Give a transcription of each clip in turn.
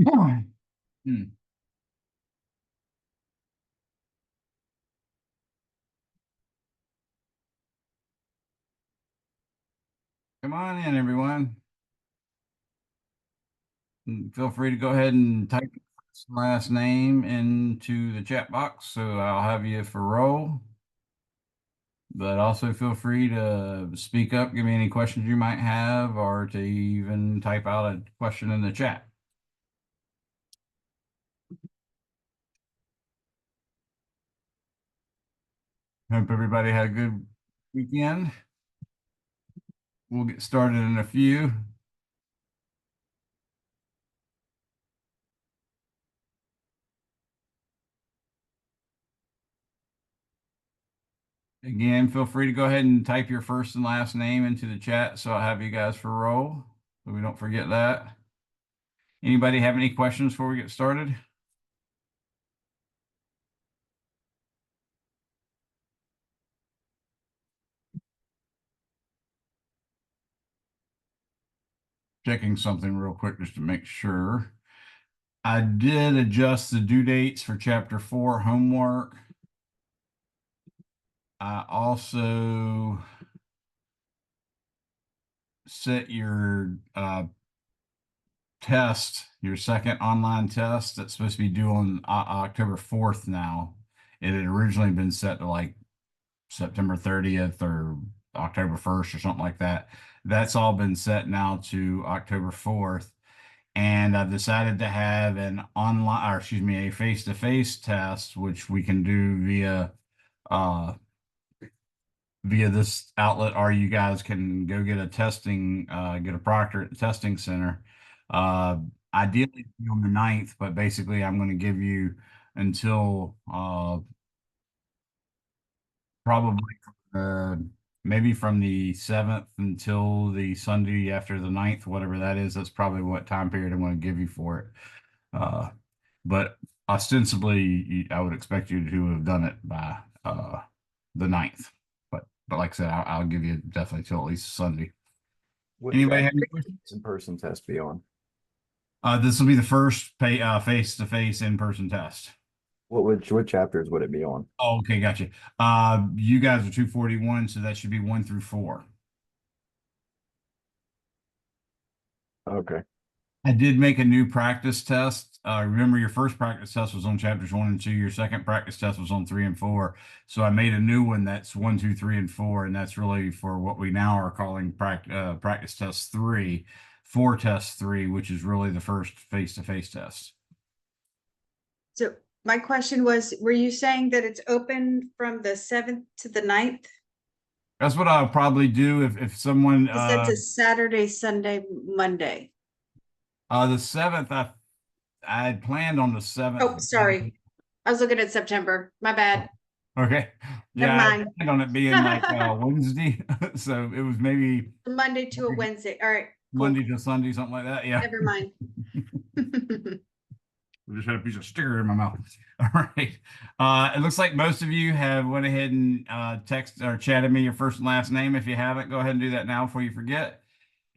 Hmm. Come on in, everyone. Feel free to go ahead and type your first and last name into the chat box, so I'll have you for roll. But also feel free to speak up, give me any questions you might have, or to even type out a question in the chat. Hope everybody had a good weekend. We'll get started in a few. Again, feel free to go ahead and type your first and last name into the chat, so I'll have you guys for roll, so we don't forget that. Anybody have any questions before we get started? Checking something real quick just to make sure. I did adjust the due dates for chapter 4 homework. I also set your test, your second online test that's supposed to be due on October 4th now. It had originally been set to like September 30th or October 1st or something like that. That's all been set now to October 4th. And I've decided to have an online, or excuse me, a face-to-face test, which we can do uh, via this outlet, or you guys can go get a get a proctor at the testing center. Uh, Ideally on the 9th, but basically I'm going to give you until probably uh, maybe from the 7th until the Sunday after the 9th, whatever that is. That's probably what time period I'm going to give you for it. Uh, but ostensibly, I would expect you to have done it by the 9th. But like I said, I'll give you definitely till at least Sunday. What Anybody have chapter any would questions? this in-person test be on? This will be the first face-to-face in-person test. What chapters would it be on? Oh, okay, gotcha. You guys are 241, so that should be 1 through 4. Okay. I did make a new practice test. Remember, your first practice test was on chapters 1 and 2. Your second practice test was on 3 and 4. So I made a new one that's 1, 2, 3, and 4, and that's really for what we now are calling practice test 3, 4 test 3, which is really the first face-to-face test. So my question was, were you saying that it's open from the 7th to the 9th? That's what I'll probably do if someone Because that's a Saturday, Sunday, Monday. the 7th I had planned on the 7th. Oh, sorry. I was looking at September. My bad. Okay. Never Yeah, I mind. planned on it being like Wednesday. So it was maybe Monday to a Wednesday. All right. Cool. Monday to Sunday, something like that. Yeah. Never mind. I just had a piece of sticker in my mouth. All right. It looks like most of you have went ahead and text or chatted me your first and last name. If you haven't, go ahead and do that now before you forget.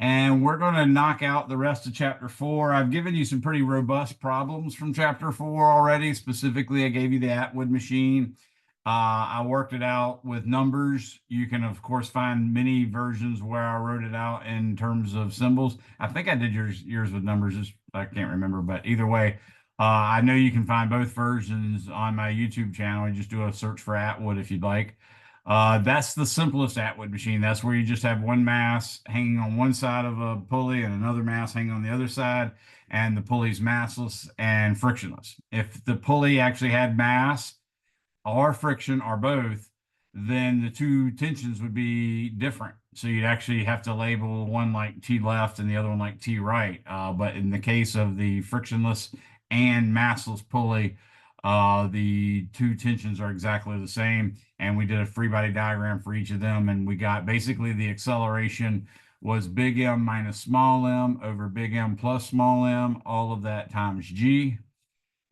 And we're going to knock out the rest of chapter 4. I've given you some pretty robust problems from chapter 4 already. Specifically, I gave you the Atwood machine. I worked it out with numbers. You can, of course, find many versions where I wrote it out in terms of symbols. I think I did yours with numbers. I can't remember, but either way, I know you can find both versions on my YouTube channel. You just do a search for Atwood if you'd like. That's the simplest Atwood machine. That's where you just have one mass hanging on one side of a pulley and another mass hanging on the other side, and the pulley's massless and frictionless. If the pulley actually had mass or friction or both, then the two tensions would be different. So you'd actually have to label one like T left and the other one like T right. But in the case of the frictionless and massless pulley, the two tensions are exactly the same. And we did a free body diagram for each of them. And we got basically the acceleration was big M minus small m over big M plus small m, all of that times G.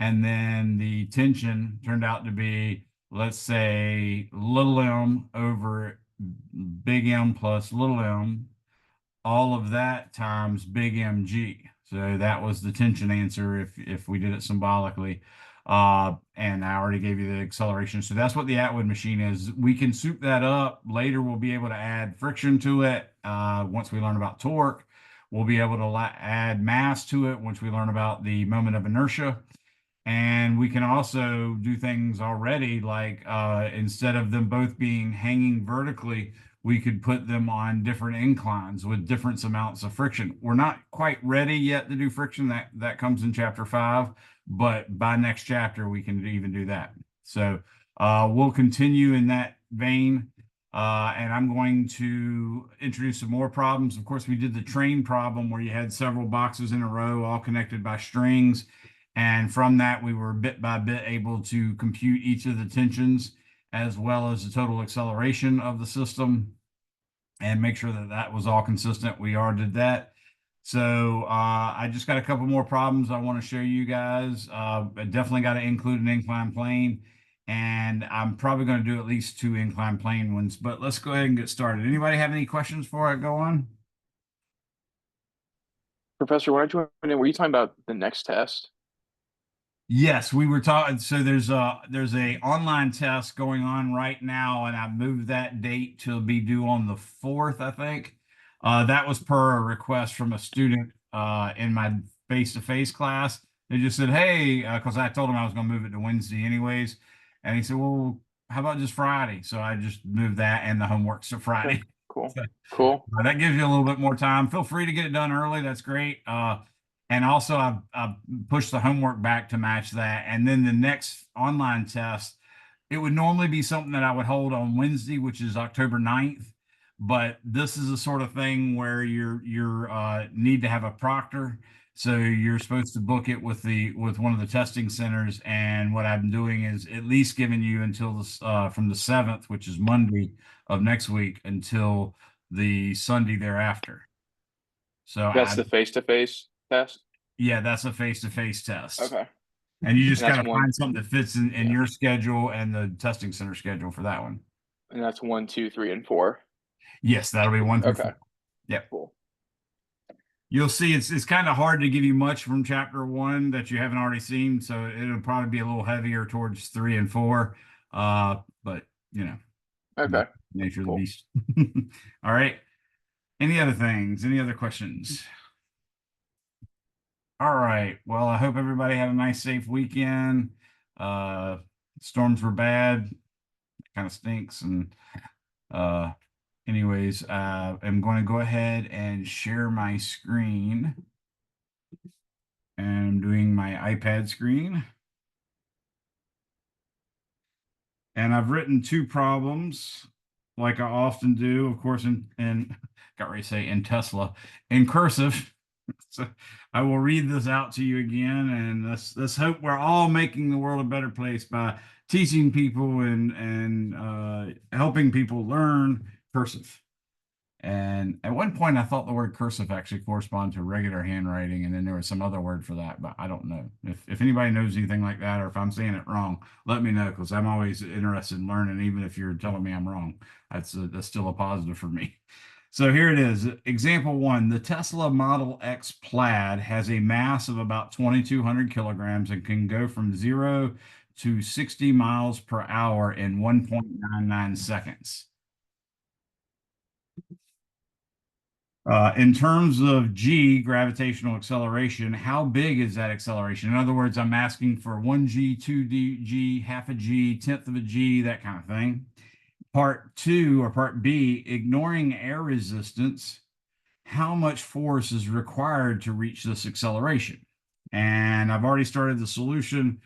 And then the tension turned out to be, let's say, little m over big M plus little m, all of that times big MG. So that was the tension answer if we did it symbolically. And I already gave you the acceleration. So that's what the Atwood machine is. We can soup that up. Later, we'll be able to add friction to it. Once we learn about torque, we'll be able to add mass to it once we learn about the moment of inertia. And we can also do things already like instead of them both being hanging vertically, we could put them on different inclines with different amounts of friction. We're not quite ready yet to do friction. That comes in chapter 5, but by next chapter we can even do that. So we'll continue in that vein. And I'm going to introduce some more problems. Of course, we did the train problem where you had several boxes in a row, all connected by strings. And from that, we were bit by bit able to compute each of the tensions as well as the total acceleration of the system and make sure that that was all consistent. We already did that. So I just got a couple more problems I want to show you guys. I definitely got to include an inclined plane. And I'm probably going to do at least 2 inclined plane ones. But let's go ahead and get started. Anybody have any questions before I go on? Professor, when I joined in, were you talking about the next test? Yes, we were talking. So there's a online test going on right now, and I moved that date to be due on the 4th, I think. That was per a request from a student in my face-to-face class. They just said, "Hey," because I told him I was going to move it to Wednesday anyways, and he said, "Well, how about just Friday?" So I just moved that and the homework to Friday. Cool. Cool. That gives you a little bit more time. Feel free to get it done early. That's great. And also, I've pushed the homework back to match that. And then the next online test, it would normally be something that I would hold on Wednesday, which is October 9th. But this is a sort of thing where you're need to have a proctor. So you're supposed to book it with one of the testing centers. And what I'm doing is at least giving you until this from the 7th, which is Monday of next week, until the Sunday thereafter. So That's the face-to-face test? yeah, that's a face-to-face test. Okay. And you just And got that's to one- find something that fits in Yeah. your schedule and the testing center schedule for that one. And that's 1, 2, 3, and 4. Yes, that'll be 1 through Okay. 4. Yep. Cool. You'll see it's kind of hard to give you much from chapter 1 that you haven't already seen, so it'll probably be a little heavier towards 3 and 4. But you know, Okay. nature of the Cool. beast. All right. Any other things? Any other questions? All right. Well, I hope everybody had a nice, safe weekend. Storms were bad. Kind of stinks. And anyways, I'm going to go ahead and share my screen. And I'm doing my iPad screen. And I've written 2 problems like I often do, of course, in got ready to say in Tesla, in cursive. So I will read this out to you again, and let's hope we're all making the world a better place by teaching people and helping people learn cursive. And at one point, I thought the word cursive actually corresponded to regular handwriting, and then there was some other word for that, but I don't know. If anybody knows anything like that, or if I'm saying it wrong, let me know, because I'm always interested in learning, even if you're telling me I'm wrong. That's still a positive for me. So here it is. Example 1, the Tesla Model X Plaid has a mass of about 2,200 kilograms and can go from 0 to 60 miles per hour in 1.99 seconds. In terms of G, gravitational acceleration, how big is that acceleration? In other words, I'm asking for 1G, 2G, half a G, tenth of a G, that kind of thing. Part 2 or part B, ignoring air resistance, how much force is required to reach this acceleration? And I've already started the solution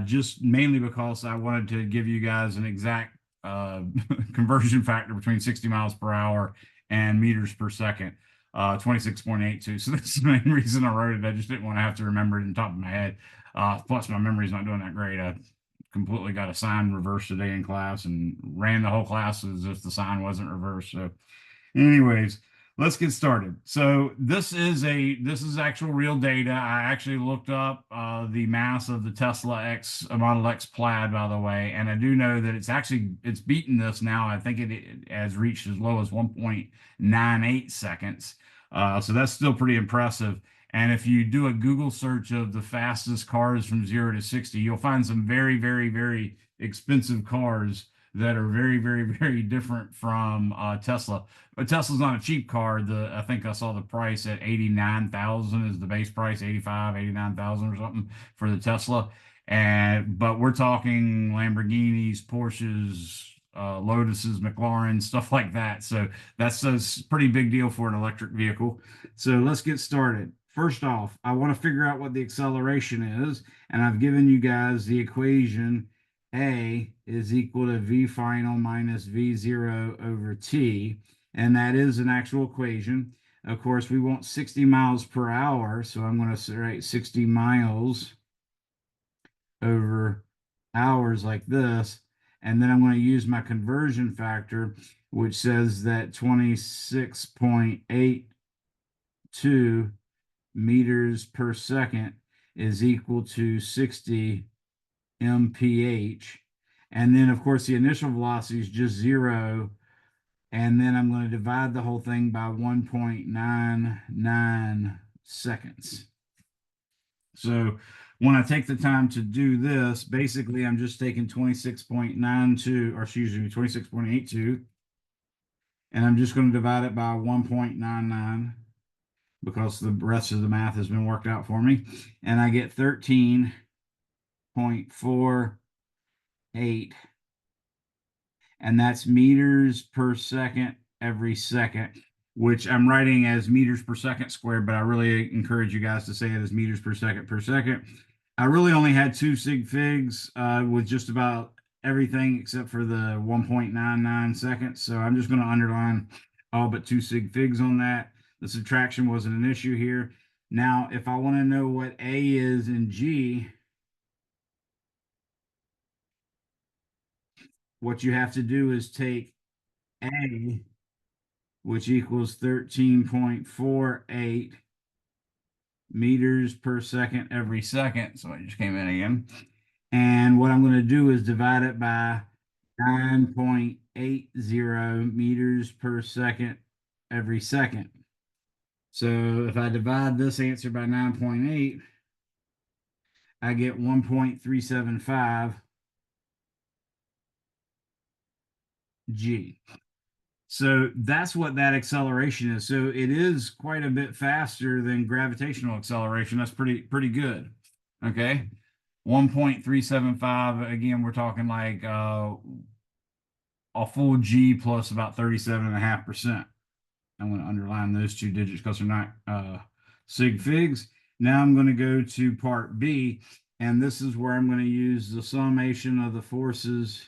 just mainly because I wanted to give you guys an exact conversion factor between 60 miles per hour and meters per second, 26.82. So that's the main reason I wrote it. I just didn't want to have to remember it on top of my head. Plus, my memory's not doing that great. I completely got a sign reversed today in class and ran the whole class as if the sign wasn't reversed. So anyways, let's get started. So this is actual real data. I actually looked up the mass of the Tesla X Model X Plaid, by the way, and I do know that it's beaten this now. I think it has reached as low as 1.98 seconds. So that's still pretty impressive. And if you do a Google search of the fastest cars from 0 to 60, you'll find some very, very, very expensive cars that are very, very, very different from Tesla. But Tesla's not a cheap car. I think I saw the price at 89,000 is the base price, 85, 89,000 or something for the Tesla. But we're talking Lamborghinis, Porsches, Lotuses, McLaren, stuff like that. So that's a pretty big deal for an electric vehicle. So let's get started. First off, I want to figure out what the acceleration is, and I've given you guys the equation A is equal to V final minus V0 over T, and that is an actual equation. Of course, we want 60 miles per hour, so I'm going to write 60 miles over hours like this. And then I'm going to use my conversion factor, which says that 26.82 meters per second is equal to 60 mph. And then, of course, the initial velocity is just 0. And then I'm going to divide the whole thing by 1.99 seconds. So when I take the time to do this, basically I'm just taking 26.92, or excuse me, 26.82, and I'm just going to divide it by 1.99 because the rest of the math has been worked out for me. And I get 13.48, and that's meters per second every second, which I'm writing as meters per second squared, but I really encourage you guys to say it as meters per second per second. I really only had 2 sig figs with just about everything except for the 1.99 seconds. So I'm just going to underline all but 2 sig figs on that. The subtraction wasn't an issue here. Now, if I want to know what A is in G, what you have to do is take A, which equals 13.48 meters per second every second. So I just came in again. And what I'm going to do is divide it by 9.80 meters per second every second. So if I divide this answer by 9.8, I get 1.375 G. So that's what that acceleration is. So it is quite a bit faster than gravitational acceleration. That's pretty good. Okay. 1.375. Again, we're talking like a full G plus about 37.5%. I'm going to underline those 2 digits because they're not sig figs. Now I'm going to go to part B, and this is where I'm going to use the summation of the forces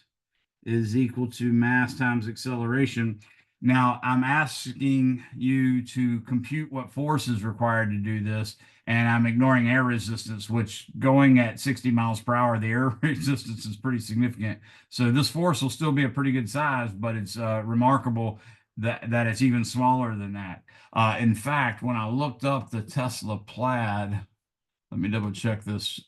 is equal to mass times acceleration. Now I'm asking you to compute what force is required to do this, and I'm ignoring air resistance, which going at 60 miles per hour, the air resistance is pretty significant. So this force will still be a pretty good size, but it's remarkable that it's even smaller than that. In fact, when I looked up the Tesla Plaid, let me double check this.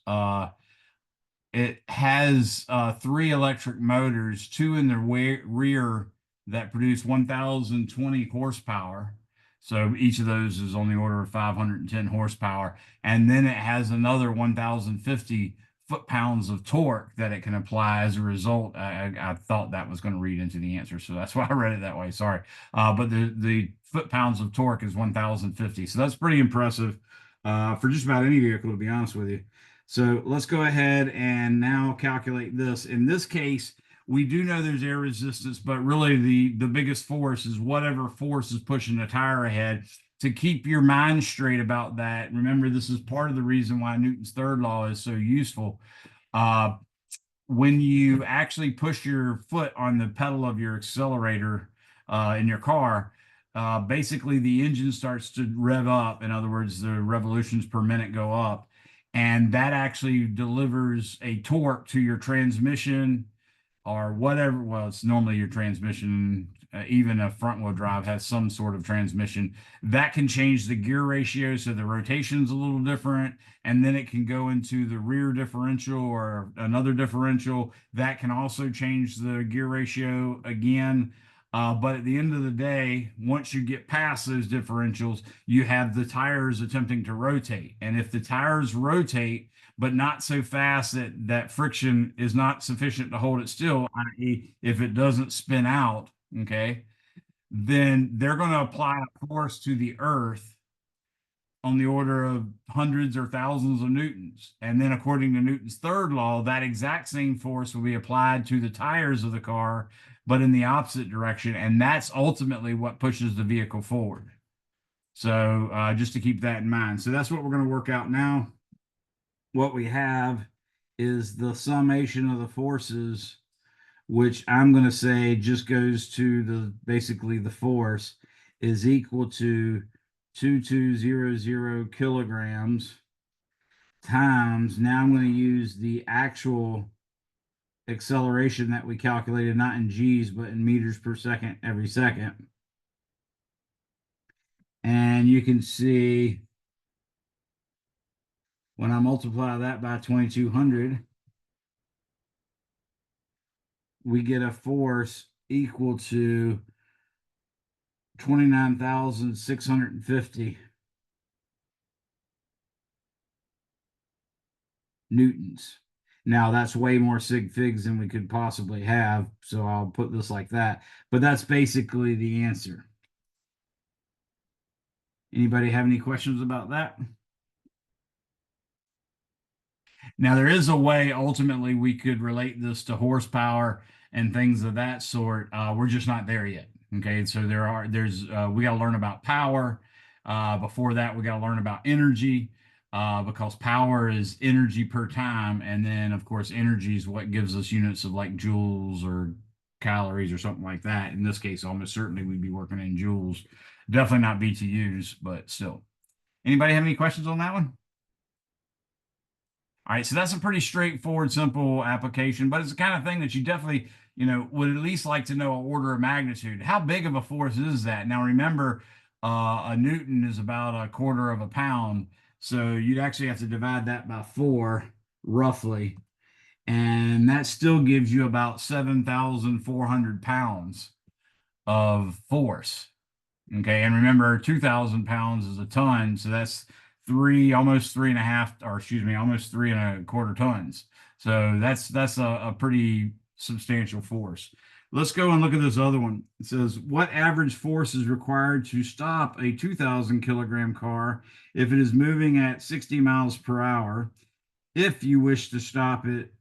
It has 3 electric motors, 2 in the rear that produce 1,020 horsepower. So each of those is on the order of 510 horsepower. And then it has another 1,050 foot-pounds of torque that it can apply as a result. I thought that was going to read into the answer, so that's why I read it that way. Sorry. But the foot-pounds of torque is 1,050. So that's pretty impressive for just about any vehicle, to be honest with you. So let's go ahead and now calculate this. In this case, we do know there's air resistance, but really the biggest force is whatever force is pushing the tire ahead. To keep your mind straight about that, remember, this is part of the reason why Newton's third law is so useful. When you actually push your foot on the pedal of your accelerator in your car, basically the engine starts to rev up. In other words, the revolutions per minute go up. And that actually delivers a torque to your transmission or whatever. Well, it's normally your transmission. Even a front wheel drive has some sort of transmission that can change the gear ratio. So the rotation's a little different. And then it can go into the rear differential or another differential that can also change the gear ratio again. But at the end of the day, once you get past those differentials, you have the tires attempting to rotate. And if the tires rotate, but not so fast that that friction is not sufficient to hold it still, i.e., if it doesn't spin out, okay, then they're going to apply a force to the earth on the order of hundreds or thousands of newtons. And then according to Newton's third law, that exact same force will be applied to the tires of the car, but in the opposite direction. And that's ultimately what pushes the vehicle forward. So just to keep that in mind. So that's what we're going to work out now. What we have is the summation of the forces, which I'm going to say just goes to the basically the force is equal to 2200 kilograms times, now I'm going to use the actual acceleration that we calculated, not in G's, but in meters per second every second. And you can see when I multiply that by 2200, we get a force equal to 29,650 newtons. Now that's way more sig figs than we could possibly have, so I'll put this like that. But that's basically the answer. Anybody have any questions about that? Now there is a way ultimately we could relate this to horsepower and things of that sort. We're just not there yet. Okay, so we got to learn about power. Before that, we got to learn about energy. Because power is energy per time, and then of course energy is what gives us units of like joules or calories or something like that. In this case, almost certainly we'd be working in joules, definitely not BTUs, but still. Anybody have any questions on that one? All right, so that's a pretty straightforward, simple application, but it's the kind of thing that you definitely, would at least like to know an order of magnitude. How big of a force is that? Now remember, a Newton is about a quarter of a pound. So you'd actually have to divide that by 4, roughly. And that still gives you about 7,400 pounds of force. Okay. And remember, 2,000 pounds is a ton. So that's almost 3.5, or excuse me, almost 3.25 tons. So that's a pretty substantial force. Let's go and look at this other one. It says, what average force is required to stop a 2,000 kilogram car if it is moving at 60 miles per hour? If you wish to stop it,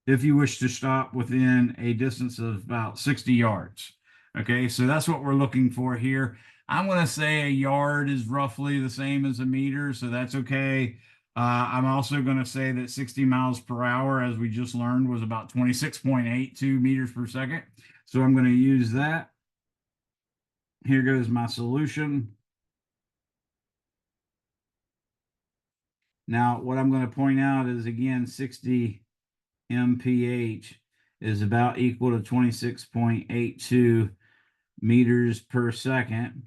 if you wish to stop within a distance of about 60 yards. Okay, so that's what we're looking for here. I'm going to say a yard is roughly the same as a meter, so that's okay. I'm also going to say that 60 miles per hour, as we just learned, was about 26.82 meters per second. So I'm going to use that. Here goes my solution. Now, what I'm going to point out is, again, 60 mph is about equal to 26.82 meters per second.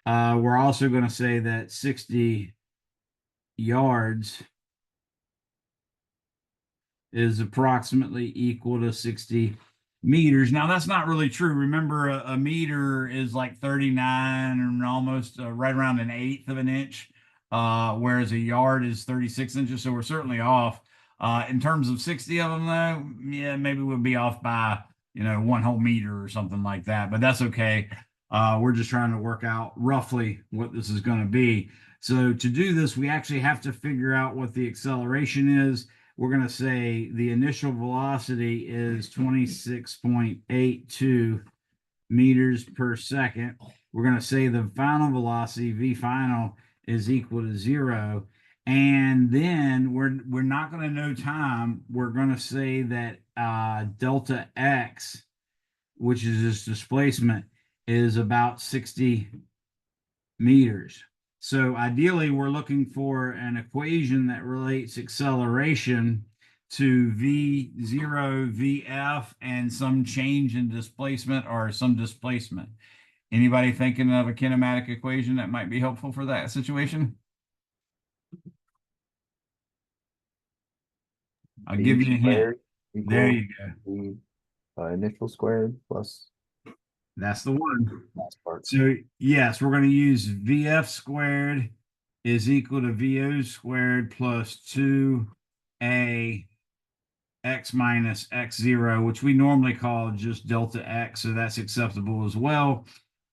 We're also going to say that 60 yards is approximately equal to 60 meters. Now, that's not really true. Remember, a meter is like 39 and almost right around an eighth of an inch, whereas a yard is 36 inches. So we're certainly off. In terms of 60 of them, though, yeah, maybe we'll be off by, 1 whole meter or something like that, but that's okay. We're just trying to work out roughly what this is going to be. So to do this, we actually have to figure out what the acceleration is. We're going to say the initial velocity is 26.82 meters per second. We're going to say the final velocity, V final, is equal to 0. And then we're not going to know time. We're going to say that delta x, which is this displacement, is about 60 meters. So ideally, we're looking for an equation that relates acceleration to V0, VF, and some change in displacement or some displacement. Anybody thinking of a kinematic equation that might be helpful for that situation? I'll give you a hint. There you go. The initial squared plus That's the one. last part. So yes, we're going to use VF squared is equal to VO squared plus 2A x minus x0, which we normally call just delta x. So that's acceptable as well.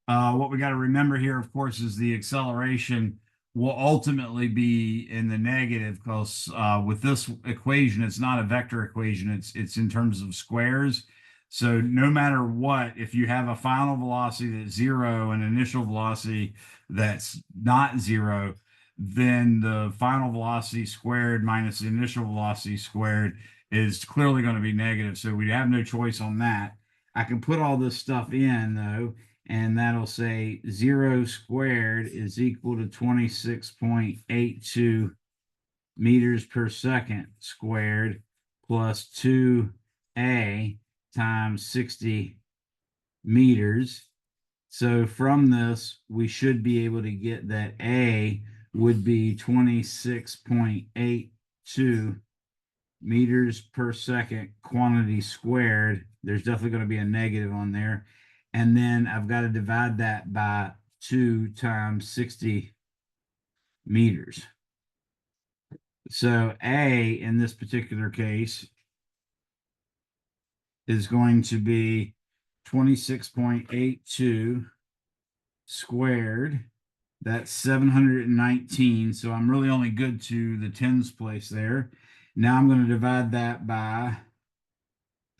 What we got to remember here, of course, is the acceleration will ultimately be in the negative because with this equation, it's not a vector equation. It's in terms of squares. So no matter what, if you have a final velocity that's 0 and initial velocity that's not 0, then the final velocity squared minus the initial velocity squared is clearly going to be negative. So we have no choice on that. I can put all this stuff in though, and that'll say 0 squared is equal to 26.82 meters per second squared plus 2A times 60 meters. So from this, we should be able to get that A would be 26.82 meters per second quantity squared. There's definitely going to be a negative on there. And then I've got to divide that by 2 times 60 meters. So A in this particular case is going to be 26.82 squared. That's 719. So I'm really only good to the tens place there. Now I'm going to divide that by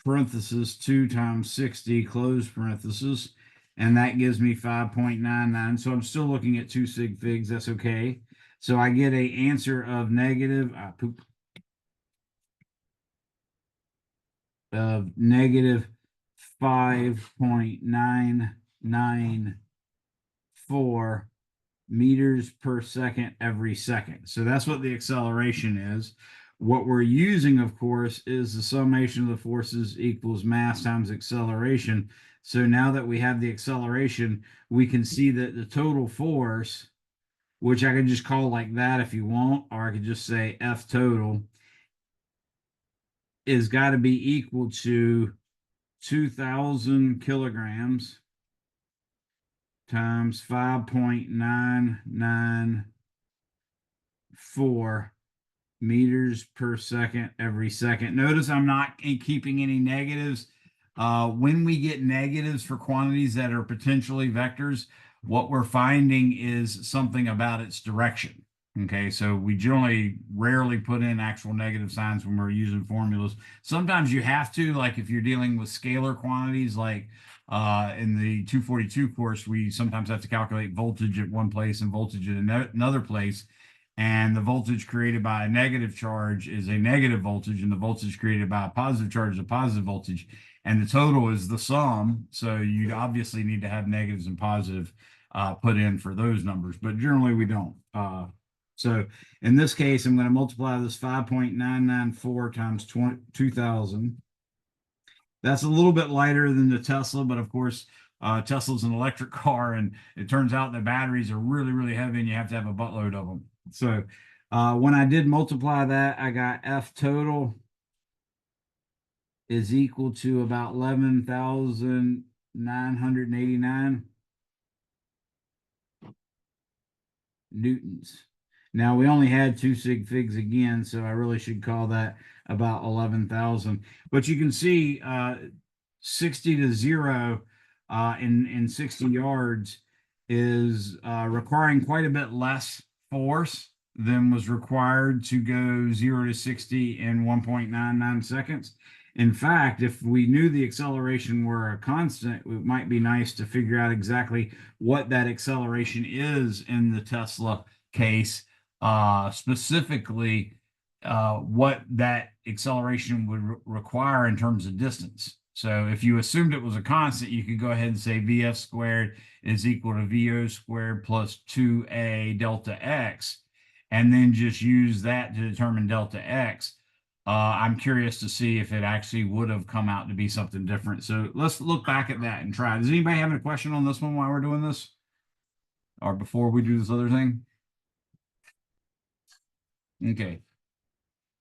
parenthesis 2 times 60 close parenthesis, and that gives me 5.99. So I'm still looking at 2 sig figs. That's okay. So I get a answer of negative of negative 5.994 meters per second every second. So that's what the acceleration is. What we're using, of course, is the summation of the forces equals mass times acceleration. So now that we have the acceleration, we can see that the total force, which I can just call like that if you want, or I could just say F total, is got to be equal to 2,000 kilograms times 5.994 meters per second every second. Notice I'm not keeping any negatives. When we get negatives for quantities that are potentially vectors, what we're finding is something about its direction. Okay, so we generally rarely put in actual negative signs when we're using formulas. Sometimes you have to, like if you're dealing with scalar quantities, like in the 242 course, we sometimes have to calculate voltage at one place and voltage at another place. And the voltage created by a negative charge is a negative voltage, and the voltage created by a positive charge is a positive voltage. And the total is the sum. So you'd obviously need to have negatives and positive put in for those numbers, but generally we don't. So in this case, I'm going to multiply this 5.994 times 2,000. That's a little bit lighter than the Tesla, but of course, Tesla's an electric car, and it turns out the batteries are really, really heavy, and you have to have a buttload of them. So when I did multiply that, I got F total is equal to about 11,989 newtons. Now we only had 2 sig figs again, so I really should call that about 11,000. But you can see 60 to 0 in 60 yards is requiring quite a bit less force than was required to go 0 to 60 in 1.99 seconds. In fact, if we knew the acceleration were a constant, it might be nice to figure out exactly what that acceleration is in the Tesla case, specifically what that acceleration would require in terms of distance. So if you assumed it was a constant, you could go ahead and say VF squared is equal to VO squared plus 2A delta X, and then just use that to determine delta X. I'm curious to see if it actually would have come out to be something different. So let's look back at that and try. Does anybody have a question on this one while we're doing this? Or before we do this other thing? Okay.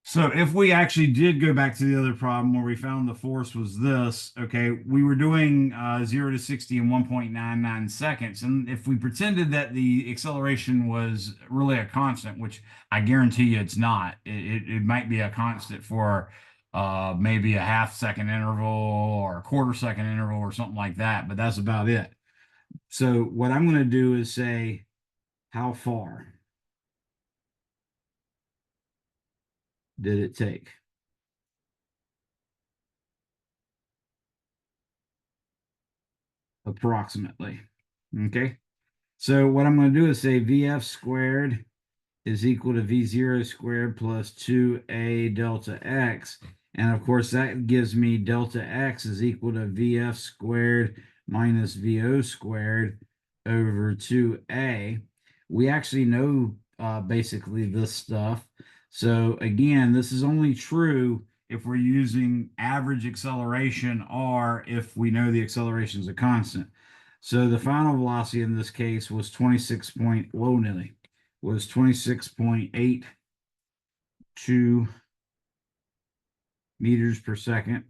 So if we actually did go back to the other problem where we found the force was this, okay, we were doing 0 to 60 in 1.99 seconds. And if we pretended that the acceleration was really a constant, which I guarantee you it's not, it might be a constant for maybe a half second interval or a quarter second interval or something like that, but that's about it. So what I'm going to do is say, how far did it take? Approximately. Okay. So what I'm going to do is say VF squared is equal to V0 squared plus 2A delta X. And of course, that gives me delta X is equal to VF squared minus VO squared over 2A. We actually know basically this stuff. So again, this is only true if we're using average acceleration or if we know the acceleration is a constant. So the final velocity in this case was 26.82 meters per second.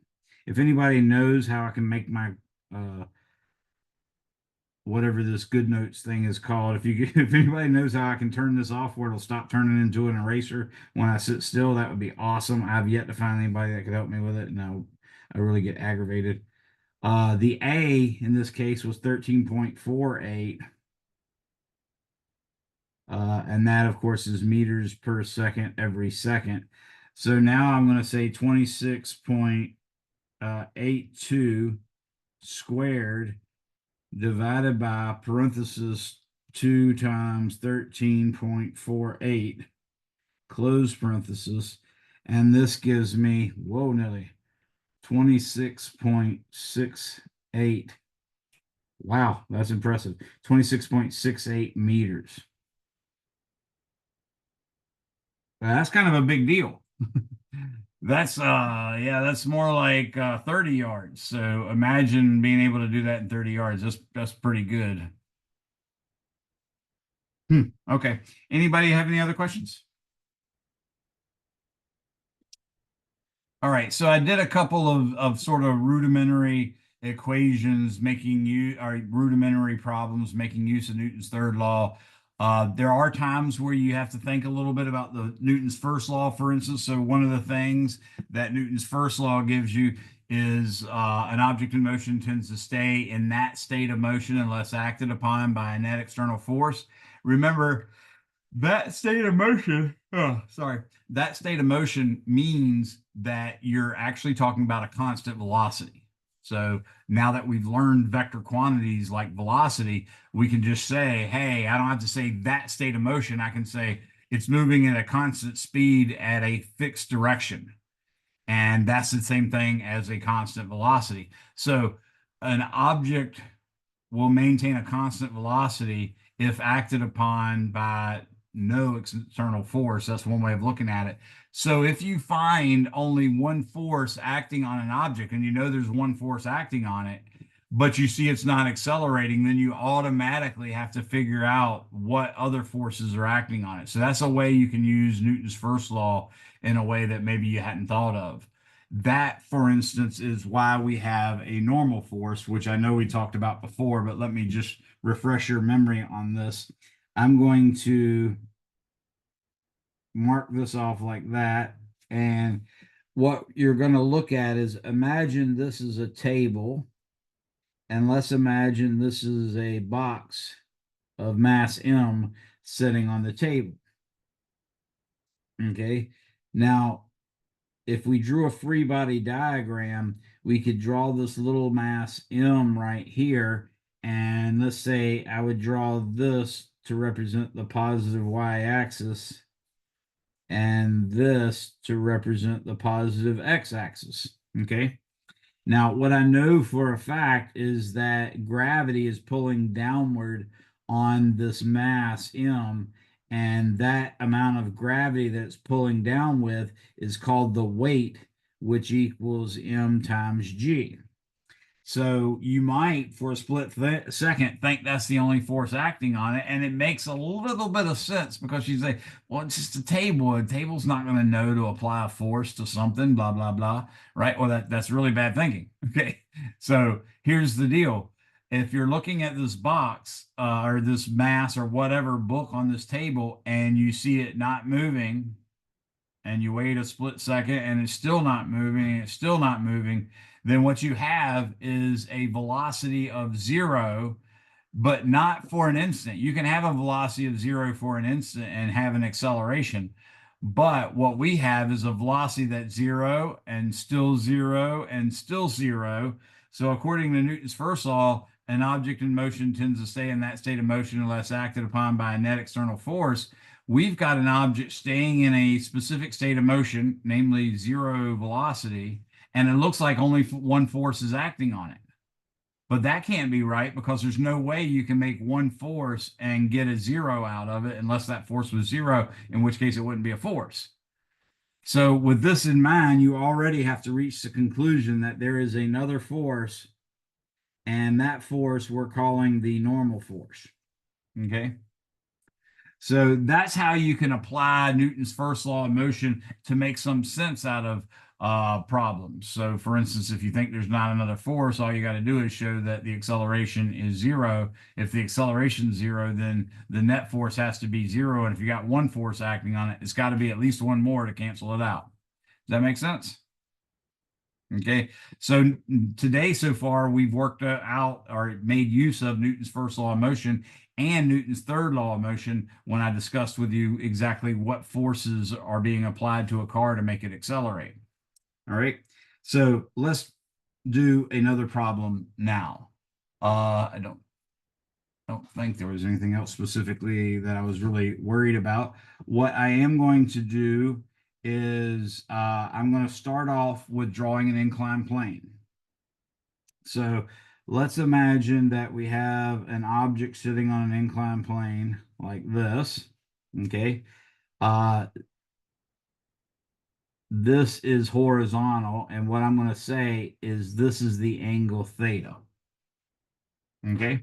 If anybody knows how I can make my whatever this good notes thing is called, if anybody knows how I can turn this off where it'll stop turning into an eraser when I sit still, that would be awesome. I've yet to find anybody that could help me with it, and I really get aggravated. The A in this case was 13.48. And that, of course, is meters per second every second. So now I'm going to say 26.82 squared divided by parenthesis 2 times 13.48, close parenthesis. And this gives me, whoa, Nelly, 26.68. Wow, that's impressive. 26.68 meters. That's kind of a big deal. That's yeah, that's more like 30 yards. So imagine being able to do that in 30 yards. That's pretty good. Okay. Anybody have any other questions? All right, so I did a couple of sort of rudimentary equations making you or rudimentary problems making use of Newton's third law. There are times where you have to think a little bit about the Newton's first law, for instance. So one of the things that Newton's first law gives you is an object in motion tends to stay in that state of motion unless acted upon by a net external force. Remember, that state of motion, that state of motion means that you're actually talking about a constant velocity. So now that we've learned vector quantities like velocity, we can just say, hey, I don't have to say that state of motion. I can say it's moving at a constant speed at a fixed direction. And that's the same thing as a constant velocity. So an object will maintain a constant velocity if acted upon by no external force. That's one way of looking at it. So if you find only one force acting on an object and you know there's one force acting on it, but you see it's not accelerating, then you automatically have to figure out what other forces are acting on it. So that's a way you can use Newton's first law in a way that maybe you hadn't thought of. That, for instance, is why we have a normal force, which I know we talked about before, but let me just refresh your memory on this. I'm going to mark this off like that. And what you're going to look at is imagine this is a table. And let's imagine this is a box of mass M sitting on the table. Okay. Now, if we drew a free body diagram, we could draw this little mass M right here. And let's say I would draw this to represent the positive y-axis and this to represent the positive x-axis. Okay. Now, what I know for a fact is that gravity is pulling downward on this mass M, and that amount of gravity that's pulling down with is called the weight, which equals M times G. So you might, for a split second, think that's the only force acting on it, and it makes a little bit of sense because you say, "Well, it's just a table. A table's not going to know to apply a force to something." Blah blah blah. Right? Well, that's really bad thinking. Okay. So here's the deal: if you're looking at this box or this mass or whatever book on this table, and you see it not moving, and you wait a split second and it's still not moving, and it's still not moving, then what you have is a velocity of 0, but not for an instant. You can have a velocity of 0 for an instant and have an acceleration. But what we have is a velocity that's 0 and still 0 and still 0. So according to Newton's first law, an object in motion tends to stay in that state of motion unless acted upon by a net external force. We've got an object staying in a specific state of motion, namely 0 velocity, and it looks like only one force is acting on it. But that can't be right because there's no way you can make one force and get a 0 out of it unless that force was 0, in which case it wouldn't be a force. So with this in mind, you already have to reach the conclusion that there is another force, and that force we're calling the normal force. Okay. So that's how you can apply Newton's first law of motion to make some sense out of problems. So for instance, if you think there's not another force, all you got to do is show that the acceleration is 0. If the acceleration is 0, then the net force has to be 0. And if you got one force acting on it, it's got to be at least one more to cancel it out. Does that make sense? Okay, so today so far we've worked out or made use of Newton's first law of motion and Newton's third law of motion when I discussed with you exactly what forces are being applied to a car to make it accelerate. All right, so let's do another problem now. I don't think there was anything else specifically that I was really worried about. What I am going to do is I'm going to start off with drawing an inclined plane. So let's imagine that we have an object sitting on an inclined plane like this. Okay. This is horizontal, and what I'm going to say is this is the angle theta. Okay.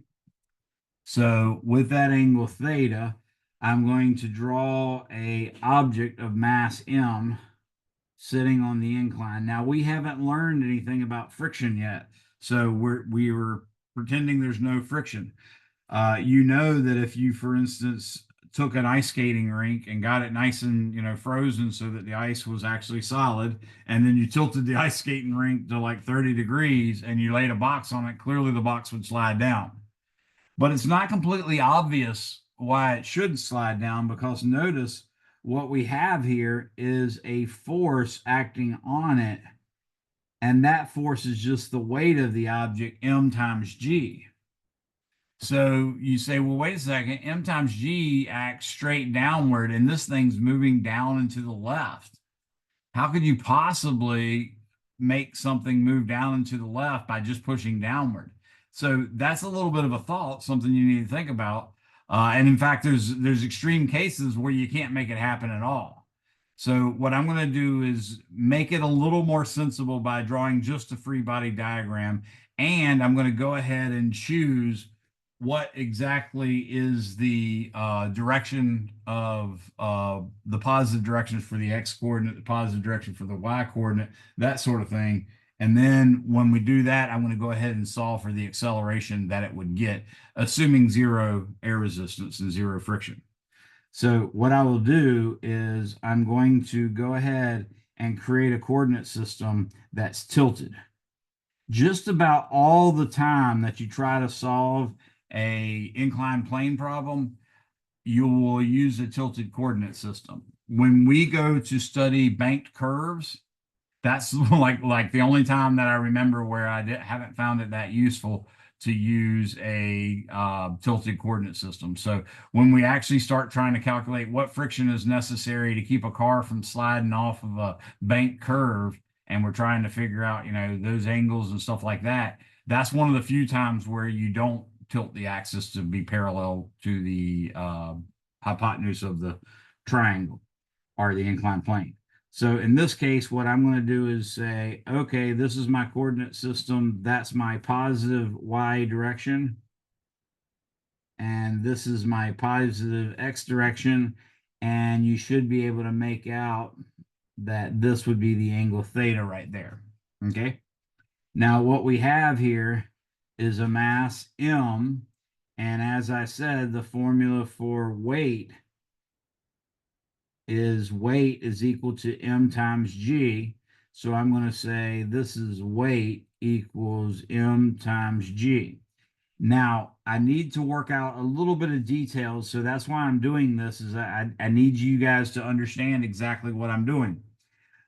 So with that angle theta, I'm going to draw a object of mass m sitting on the incline. Now we haven't learned anything about friction yet, so we were pretending there's no friction. You know that if you, for instance, took an ice skating rink and got it nice and frozen so that the ice was actually solid, and then you tilted the ice skating rink to like 30 degrees and you laid a box on it, clearly the box would slide down. But it's not completely obvious why it should slide down, because notice what we have here is a force acting on it, and that force is just the weight of the object, m times g. So you say, well, wait a second, m times g acts straight downward, and this thing's moving down and to the left. How could you possibly make something move down and to the left by just pushing downward? So that's a little bit of a thought, something you need to think about. And in fact, there's extreme cases where you can't make it happen at all. So what I'm going to do is make it a little more sensible by drawing just a free body diagram. And I'm going to go ahead and choose what exactly is the direction of the positive directions for the x coordinate, the positive direction for the y coordinate, that sort of thing. And then when we do that, I'm going to go ahead and solve for the acceleration that it would get, assuming 0 air resistance and 0 friction. So what I will do is I'm going to go ahead and create a coordinate system that's tilted. Just about all the time that you try to solve an inclined plane problem, you will use a tilted coordinate system. When we go to study banked curves, that's like the only time that I remember where I haven't found it that useful to use a tilted coordinate system. So when we actually start trying to calculate what friction is necessary to keep a car from sliding off of a banked curve, and we're trying to figure out, those angles and stuff like that, that's one of the few times where you don't tilt the axis to be parallel to the hypotenuse of the triangle or the inclined plane. So in this case, what I'm going to do is say, okay, this is my coordinate system. That's my positive y direction. And this is my positive x direction. And you should be able to make out that this would be the angle theta right there. Okay. Now what we have here is a mass M. And as I said, the formula for weight is equal to M times G. So I'm going to say this is weight equals M times G. Now, I need to work out a little bit of details, so that's why I'm doing this, is I need you guys to understand exactly what I'm doing.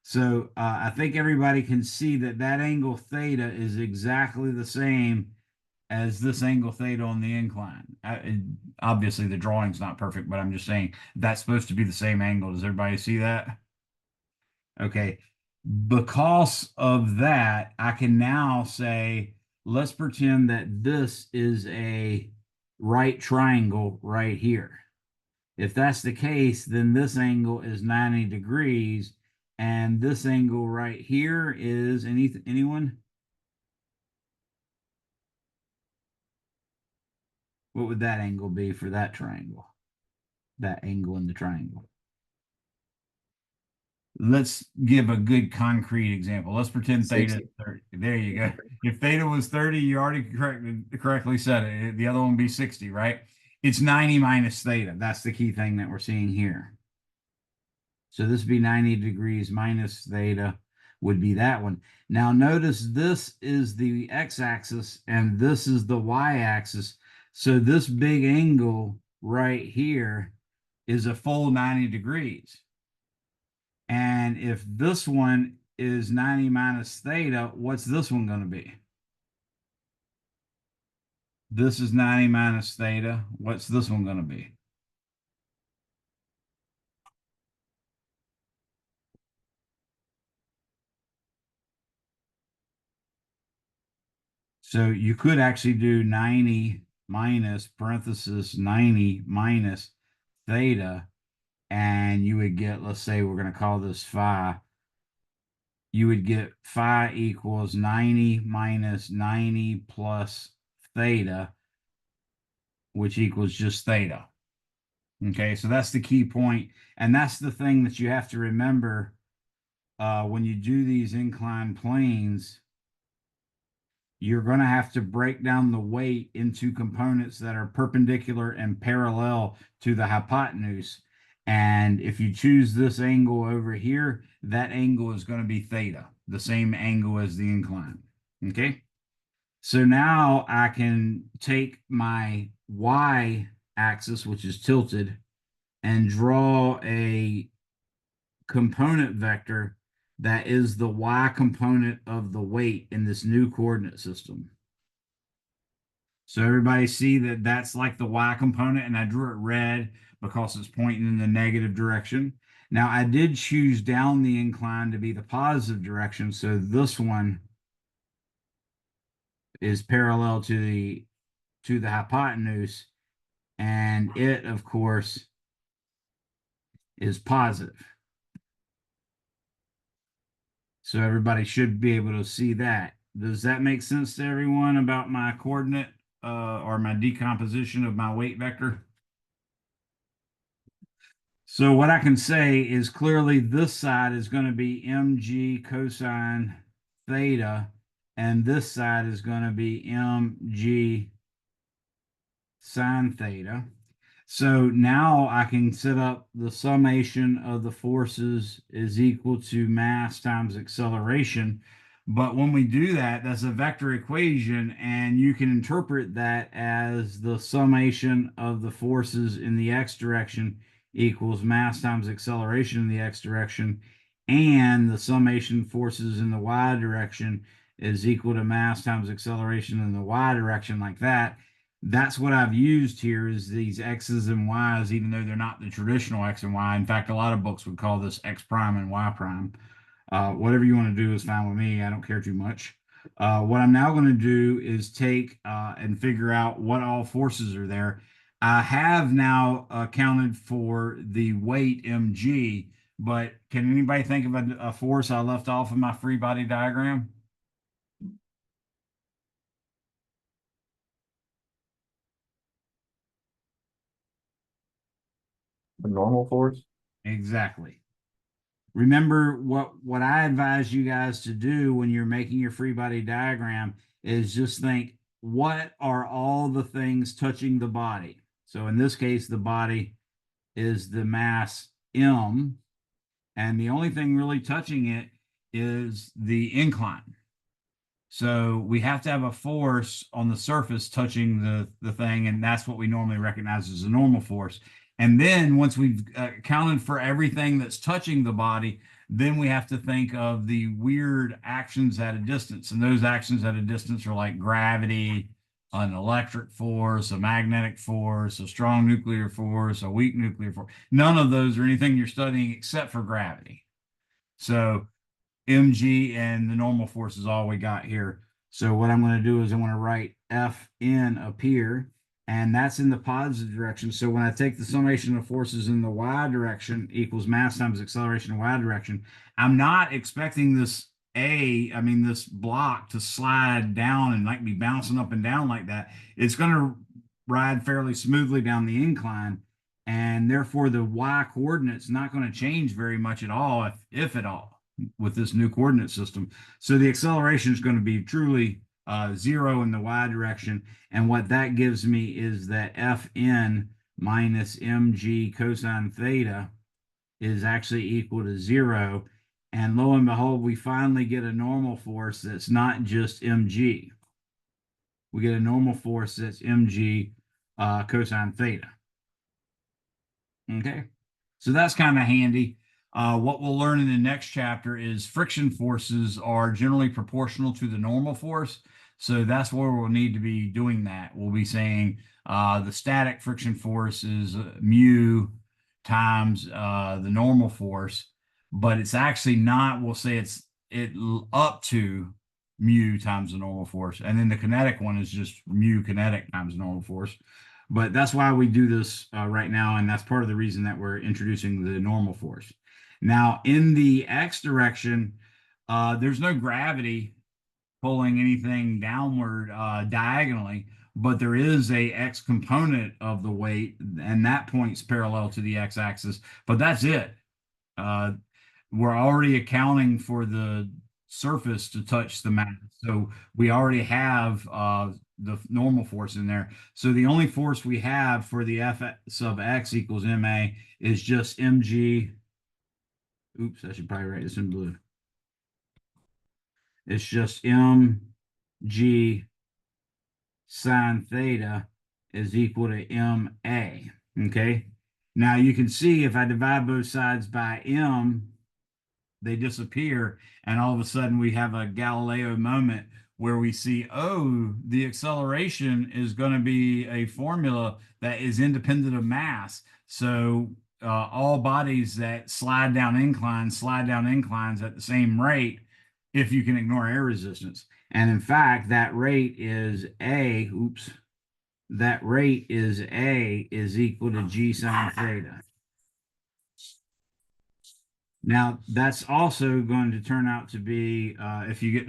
So I think everybody can see that that angle theta is exactly the same as this angle theta on the incline. Obviously, the drawing's not perfect, but I'm just saying that's supposed to be the same angle. Does everybody see that? Okay. Because of that, I can now say, let's pretend that this is a right triangle right here. If that's the case, then this angle is 90 degrees, and this angle right here is anyone? What would that angle be for that triangle? That angle in the triangle. Let's give a good concrete example. Let's pretend theta is 30. There you go. If theta was 30, you already correctly said it. The other one would be 60, right? It's 90 minus theta. That's the key thing that we're seeing here. So this would be 90 degrees minus theta would be that one. Now notice this is the x-axis and this is the y-axis. So this big angle right here is a full 90 degrees. And if this one is 90 minus theta, what's this one going to be? This is 90 minus theta. What's this one going to be? So you could actually do 90 minus parenthesis 90 minus theta, and you would get, let's say we're going to call this phi. You would get phi equals 90 minus 90 plus theta, which equals just theta. Okay, so that's the key point, and that's the thing that you have to remember when you do these inclined planes. You're going to have to break down the weight into components that are perpendicular and parallel to the hypotenuse. And if you choose this angle over here, that angle is going to be theta, the same angle as the incline. Okay. So now I can take my y axis, which is tilted, and draw a component vector that is the y component of the weight in this new coordinate system. So everybody see that that's like the y component, and I drew it red because it's pointing in the negative direction. Now I did choose down the incline to be the positive direction, so this one is parallel to the hypotenuse, and it of course is positive. So everybody should be able to see that. Does that make sense to everyone about my coordinate or my decomposition of my weight vector? So what I can say is clearly this side is going to be mg cosine theta, and this side is going to be mg sine theta. So now I can set up the summation of the forces is equal to mass times acceleration. But when we do that, that's a vector equation, and you can interpret that as the summation of the forces in the x direction equals mass times acceleration in the x direction, and the summation forces in the y direction is equal to mass times acceleration in the y direction, like that. That's what I've used here, is these x's and y's, even though they're not the traditional x and y. In fact, a lot of books would call this x prime and y prime. Whatever you want to do is fine with me. I don't care too much. What I'm now going to do is take and figure out what all forces are there. I have now accounted for the weight mg, but can anybody think of a force I left off in my free body diagram? A normal force? Exactly. Remember what I advise you guys to do when you're making your free body diagram is just think, what are all the things touching the body? So in this case, the body is the mass M, and the only thing really touching it is the incline. So we have to have a force on the surface touching the thing, and that's what we normally recognize as a normal force. And then once we've accounted for everything that's touching the body, then we have to think of the weird actions at a distance. And those actions at a distance are like gravity, an electric force, a magnetic force, a strong nuclear force, a weak nuclear force. None of those are anything you're studying except for gravity. So mg and the normal force is all we got here. So what I'm going to do is I'm going to write Fn up here, and that's in the positive direction. So when I take the summation of forces in the y direction equals mass times acceleration in y direction, I'm not expecting this this block to slide down and like be bouncing up and down like that. It's going to ride fairly smoothly down the incline, and therefore the y coordinate's not going to change very much at all, if at all, with this new coordinate system. So the acceleration is going to be truly 0 in the y direction. And what that gives me is that Fn minus mg cosine theta is actually equal to 0. And lo and behold, we finally get a normal force that's not just mg. We get a normal force that's mg cosine theta. Okay, so that's kind of handy. What we'll learn in the next chapter is friction forces are generally proportional to the normal force. So that's where we'll need to be doing that. We'll be saying the static friction force is mu times the normal force, but it's actually not. We'll say it's up to mu times the normal force. And then the kinetic one is just mu kinetic times the normal force. But that's why we do this right now, and that's part of the reason that we're introducing the normal force. Now, in the x direction, there's no gravity pulling anything downward diagonally, but there is a x component of the weight, and that points parallel to the x-axis. But that's it. We're already accounting for the surface to touch the mass, so we already have the normal force in there. So the only force we have for the F sub x equals ma is just mg. Oops, I should probably write this in blue. It's just mg sine theta is equal to ma. Okay. Now you can see if I divide both sides by m, they disappear, and all of a sudden we have a Galileo moment where we see, oh, the acceleration is going to be a formula that is independent of mass. So all bodies that slide down inclines at the same rate if you can ignore air resistance. And in fact, that rate is A is equal to G sine theta. Now, that's also going to turn out to be, if you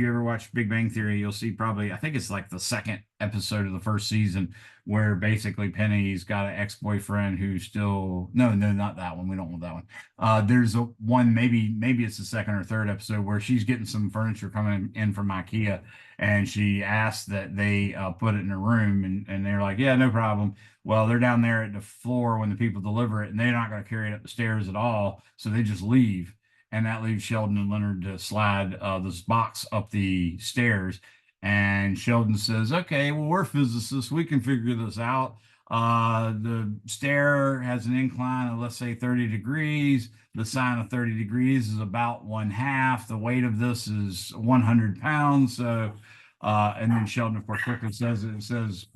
ever watch Big Bang Theory, you'll see probably, I think it's like the second episode of the first season, where basically Penny's got an ex-boyfriend who's still, no, not that one. We don't want that one. There's a one, maybe it's the second or third episode, where she's getting some furniture coming in from IKEA, and she asked that they put it in her room, and they're like, yeah, no problem. Well, they're down there at the floor when the people deliver it, and they're not going to carry it up the stairs at all. So they just leave. And that leaves Sheldon and Leonard to slide this box up the stairs. And Sheldon says, okay, well, we're physicists. We can figure this out. The stair has an incline of, let's say, 30 degrees. The sine of 30 degrees is about 1/2. The weight of this is 100 pounds. So, and then Sheldon, of course, quickly says,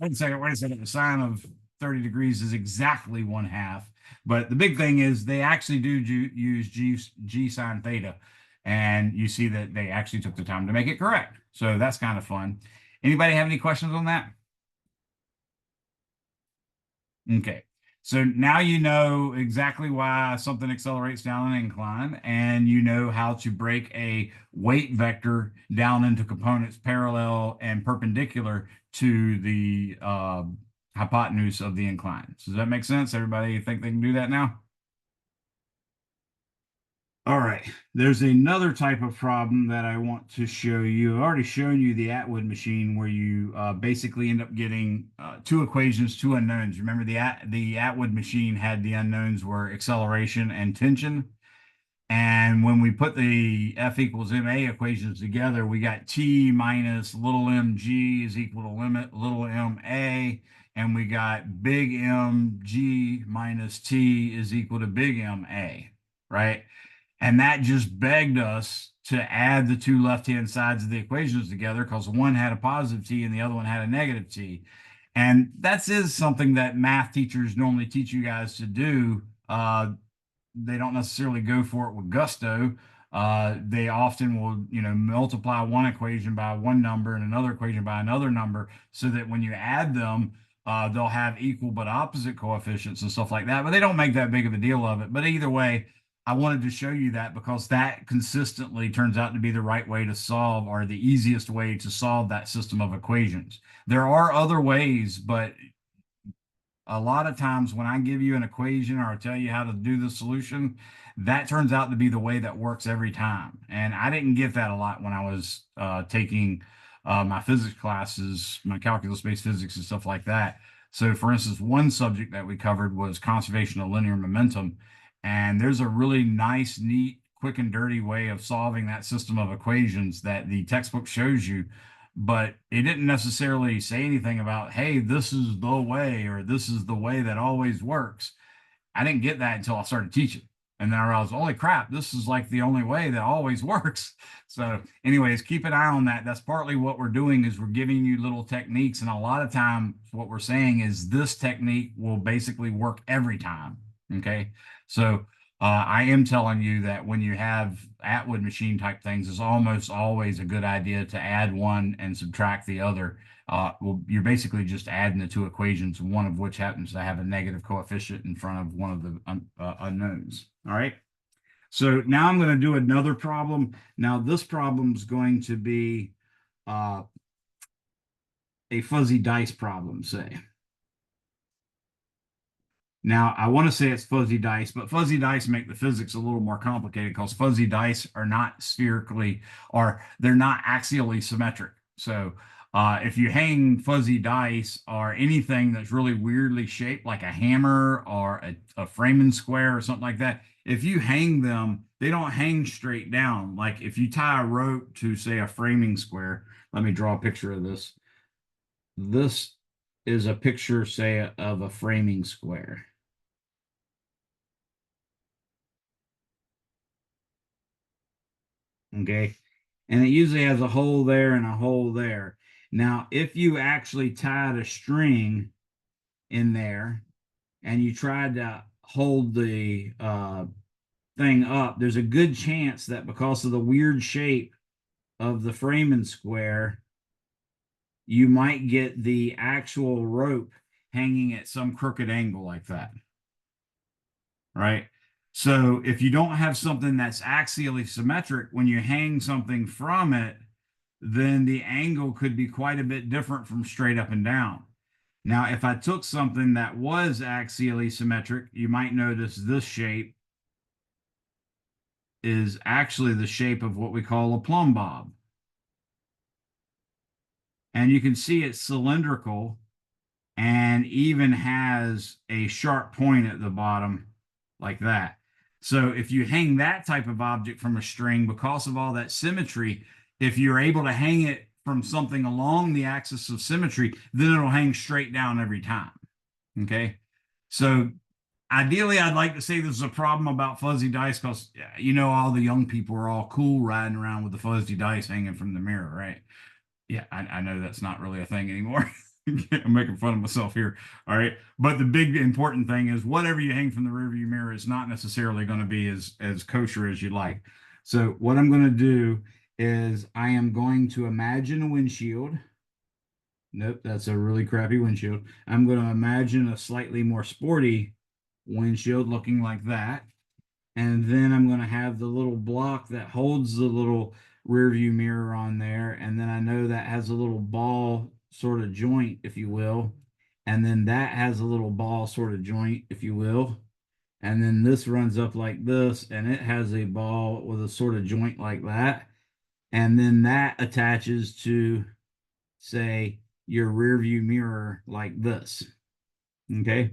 wait a second, the sine of 30 degrees is exactly 1/2. But the big thing is they actually do use G sine theta. And you see that they actually took the time to make it correct. So that's kind of fun. Anybody have any questions on that? Okay. So now you know exactly why something accelerates down an incline, and you know how to break a weight vector down into components parallel and perpendicular to the hypotenuse of the incline. Does that make sense? Everybody think they can do that now? All right, there's another type of problem that I want to show you. I've already shown you the Atwood machine where you basically end up getting two equations, two unknowns. Remember the Atwood machine had the unknowns were acceleration and tension. And when we put the F equals ma equations together, we got T minus little mg is equal to limit little ma, and we got big Mg minus T is equal to big Ma, right? And that just begged us to add the two left-hand sides of the equations together because one had a positive t and the other one had a negative t. And that is something that math teachers normally teach you guys to do. They don't necessarily go for it with gusto. They often will, multiply one equation by one number and another equation by another number so that when you add them, they'll have equal but opposite coefficients and stuff like that. But they don't make that big of a deal of it. But either way, I wanted to show you that because that consistently turns out to be the right way to solve or the easiest way to solve that system of equations. There are other ways, but a lot of times when I give you an equation or I tell you how to do the solution, that turns out to be the way that works every time. And I didn't get that a lot when I was taking my physics classes, my calculus-based physics and stuff like that. So for instance, one subject that we covered was conservation of linear momentum. And there's a really nice, neat, quick and dirty way of solving that system of equations that the textbook shows you, but it didn't necessarily say anything about, hey, this is the way, or this is the way that always works. I didn't get that until I started teaching. And then I realized, holy crap, this is like the only way that always works. So anyways, keep an eye on that. That's partly what we're doing is we're giving you little techniques. And a lot of times what we're saying is this technique will basically work every time. Okay. So I am telling you that when you have Atwood machine type things, it's almost always a good idea to add one and subtract the other. Well, you're basically just adding the two equations, one of which happens to have a negative coefficient in front of one of the unknowns. All right. So now I'm going to do another problem. Now this problem is going to be a fuzzy dice problem, say. Now, I want to say it's fuzzy dice, but fuzzy dice make the physics a little more complicated because fuzzy dice are not spherically, or they're not axially symmetric. So if you hang fuzzy dice or anything that's really weirdly shaped, like a hammer or a framing square or something like that, if you hang them, they don't hang straight down. Like if you tie a rope to, say, a framing square, let me draw a picture of this. This is a picture, say, of a framing square. Okay, and it usually has a hole there and a hole there. Now, if you actually tied a string in there and you tried to hold the thing up, there's a good chance that because of the weird shape of the framing square, you might get the actual rope hanging at some crooked angle like that, right? So if you don't have something that's axially symmetric, when you hang something from it, then the angle could be quite a bit different from straight up and down. Now, if I took something that was axially symmetric, you might notice this shape is actually the shape of what we call a plumb bob. And you can see it's cylindrical and even has a sharp point at the bottom like that. So if you hang that type of object from a string, because of all that symmetry, if you're able to hang it from something along the axis of symmetry, then it'll hang straight down every time. Okay. So ideally, I'd like to say this is a problem about fuzzy dice because, all the young people are all cool riding around with the fuzzy dice hanging from the mirror, right? Yeah, I know that's not really a thing anymore. I'm making fun of myself here. All right. But the big important thing is whatever you hang from the rearview mirror is not necessarily going to be as kosher as you like. So what I'm going to do is I am going to imagine a windshield. Nope, that's a really crappy windshield. I'm going to imagine a slightly more sporty windshield looking like that. And then I'm going to have the little block that holds the little rear view mirror on there. And then I know that has a little ball sort of joint, if you will. And then that has a little ball sort of joint, if you will. And then this runs up like this, and it has a ball with a sort of joint like that. And then that attaches to, say, your rear view mirror like this. Okay.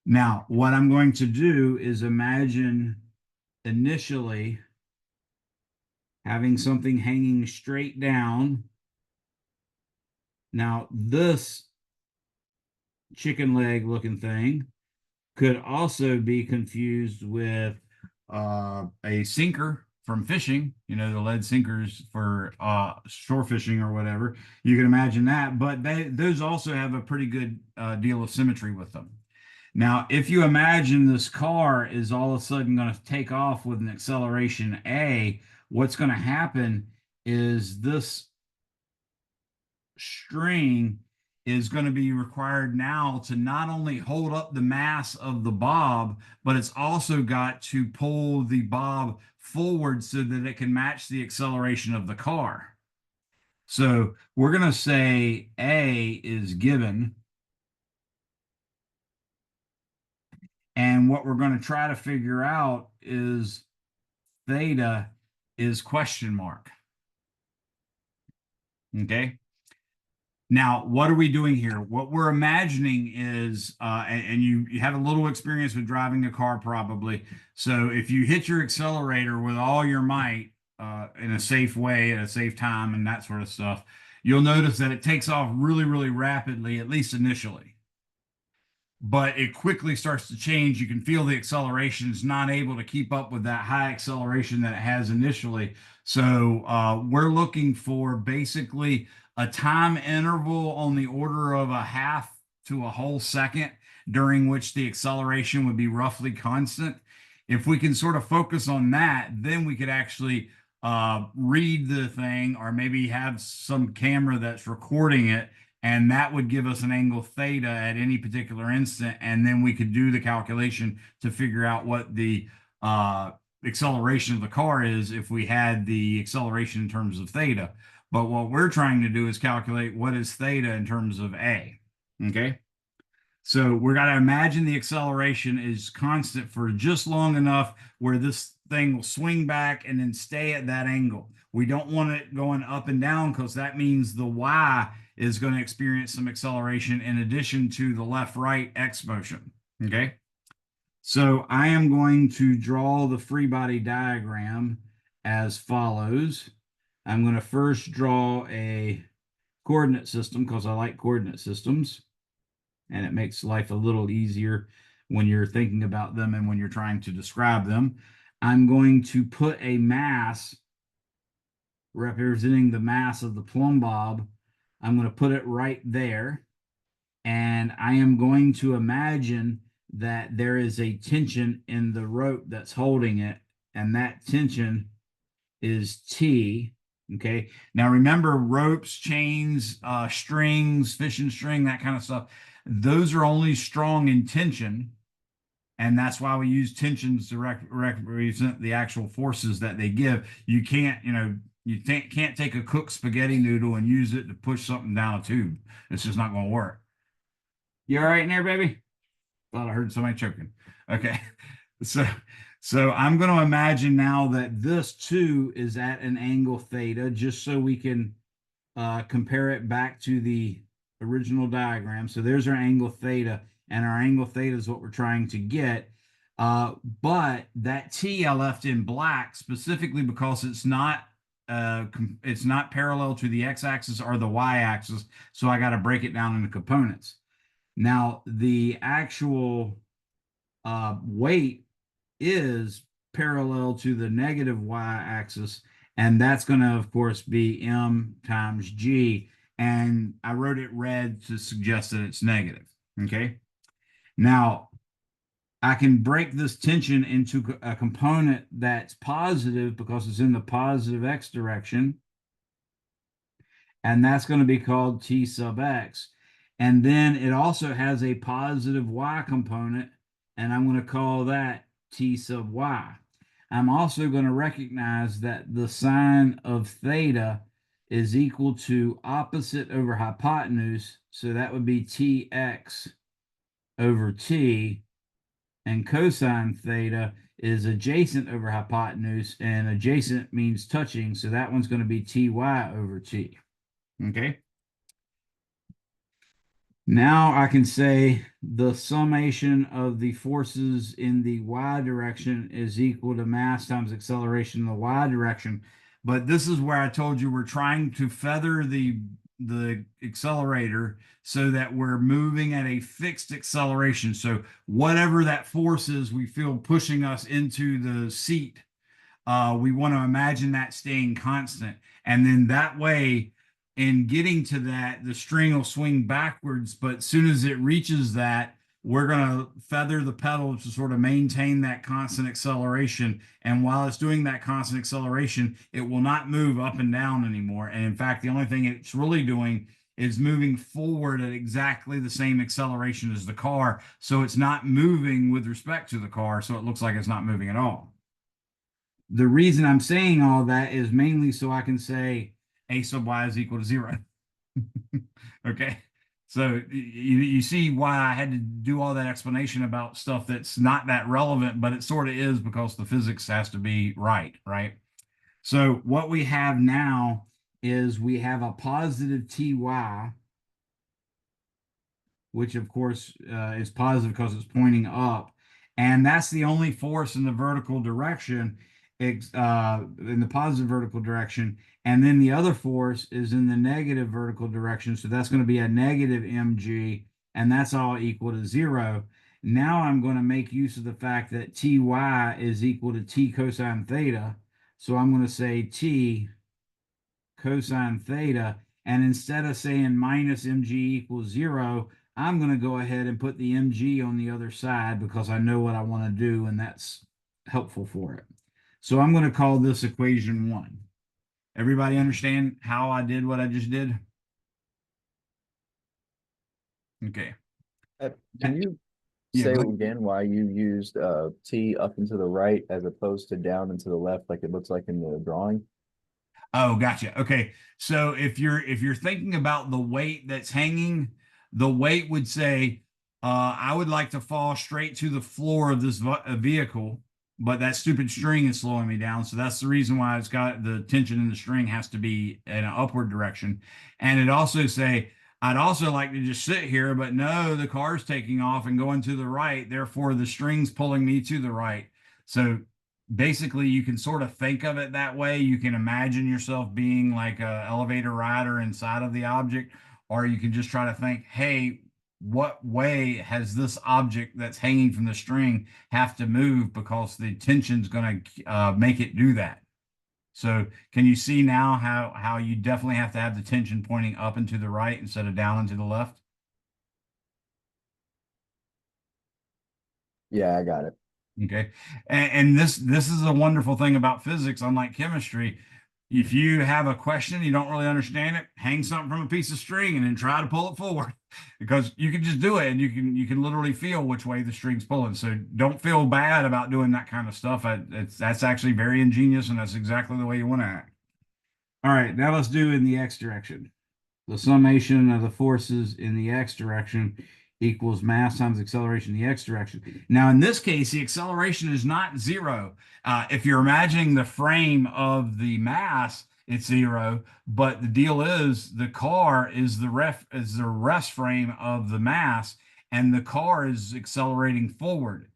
Now, what I'm going to do is imagine initially having something hanging straight down. Now, this chicken leg looking thing could also be confused with a sinker from fishing, you know, the lead sinkers for shore fishing or whatever. You can imagine that, but those also have a pretty good deal of symmetry with them. Now, if you imagine this car is all of a sudden going to take off with an acceleration A, what's going to happen is this string is going to be required now to not only hold up the mass of the bob, but it's also got to pull the bob forward so that it can match the acceleration of the car. So we're going to say A is given. And what we're going to try to figure out is theta is question mark. Okay. Now, what are we doing here? What we're imagining is, and you have a little experience with driving a car probably. So if you hit your accelerator with all your might in a safe way, at a safe time and that sort of stuff, you'll notice that it takes off really, really rapidly, at least initially. But it quickly starts to change. You can feel the acceleration is not able to keep up with that high acceleration that it has initially. So we're looking for basically a time interval on the order of a half to a whole second during which the acceleration would be roughly constant. If we can sort of focus on that, then we could actually read the thing or maybe have some camera that's recording it, and that would give us an angle theta at any particular instant, and then we could do the calculation to figure out what the acceleration of the car is if we had the acceleration in terms of theta. But what we're trying to do is calculate what is theta in terms of A. Okay. So we're going to imagine the acceleration is constant for just long enough where this thing will swing back and then stay at that angle. We don't want it going up and down because that means the Y is going to experience some acceleration in addition to the left-right X motion. Okay. So I am going to draw the free body diagram as follows. I'm going to first draw a coordinate system because I like coordinate systems, and it makes life a little easier when you're thinking about them and when you're trying to describe them. I'm going to put a mass representing the mass of the plumb bob. I'm going to put it right there. And I am going to imagine that there is a tension in the rope that's holding it. And that tension is T. Okay. Now remember, ropes, chains, strings, fishing string, that kind of stuff. Those are only strong in tension. And that's why we use tensions to represent the actual forces that they give. You can't, you can't take a cooked spaghetti noodle and use it to push something down a tube. It's just not going to work. You all right in there, baby? Thought I heard somebody choking. Okay. So I'm going to imagine now that this too is at an angle theta, just so we can compare it back to the original diagram. So there's our angle theta, and our angle theta is what we're trying to get. But that T I left in black specifically because it's not parallel to the x-axis or the y-axis. So I got to break it down into components. Now the actual weight is parallel to the negative y-axis, and that's going to, of course, be m times g. And I wrote it red to suggest that it's negative. Okay. Now, I can break this tension into a component that's positive because it's in the positive x direction. and that's going to be called T sub x. And then it also has a positive y component, and I'm going to call that T sub y. I'm also going to recognize that the sine of theta is equal to opposite over hypotenuse, so that would be Tx over T, and cosine theta is adjacent over hypotenuse, and adjacent means touching, so that one's going to be Ty over T. Okay. Now I can say the summation of the forces in the y direction is equal to mass times acceleration in the y direction. But this is where I told you we're trying to feather the accelerator so that we're moving at a fixed acceleration. So whatever that force is we feel pushing us into the seat, we want to imagine that staying constant. And then that way, in getting to that, the string will swing backwards, but as soon as it reaches that, we're going to feather the pedal to sort of maintain that constant acceleration. And while it's doing that constant acceleration, it will not move up and down anymore. And in fact, the only thing it's really doing is moving forward at exactly the same acceleration as the car. So it's not moving with respect to the car. So it looks like it's not moving at all. The reason I'm saying all that is mainly so I can say a sub y is equal to 0. Okay, so you see why I had to do all that explanation about stuff that's not that relevant, but it sort of is because the physics has to be right? So what we have now is we have a positive Ty, which of course is positive because it's pointing up. And that's the only force in the vertical direction, in the positive vertical direction. And then the other force is in the negative vertical direction. So that's going to be a negative mg, and that's all equal to 0. Now I'm going to make use of the fact that Ty is equal to T cosine theta. So I'm going to say T cosine theta. And instead of saying minus mg equals 0, I'm going to go ahead and put the mg on the other side because I know what I want to do, and that's helpful for it. So I'm going to call this equation 1. Everybody understand how I did what I just did? Okay. Can you Yeah, say go ahead. again why you used T up and to the right as opposed to down and to the left like it looks like in the drawing? Oh, gotcha. Okay. So if you're thinking about the weight that's hanging, the weight would say, I would like to fall straight to the floor of this vehicle, but that stupid string is slowing me down. So that's the reason why it's got the tension in the string has to be in an upward direction. And it also say, I'd also like to just sit here, but no, the car's taking off and going to the right. Therefore, the string's pulling me to the right. So basically you can sort of think of it that way. You can imagine yourself being like a elevator rider inside of the object, or you can just try to think, hey, what way has this object that's hanging from the string have to move because the tension's going to make it do that. So can you see now how you definitely have to have the tension pointing up and to the right instead of down and to the left? Yeah, I got it. Okay. And this is a wonderful thing about physics, unlike chemistry. If you have a question, you don't really understand it, hang something from a piece of string and then try to pull it forward because you can just do it and you can literally feel which way the string's pulling. So don't feel bad about doing that kind of stuff. That's actually very ingenious, and that's exactly the way you want to act. All right, now let's do in the x direction. The summation of the forces in the x direction equals mass times acceleration in the x direction. Now, in this case, the acceleration is not 0. If you're imagining the frame of the mass, it's 0. But the deal is the car is the rest frame of the mass, and the car is accelerating forward.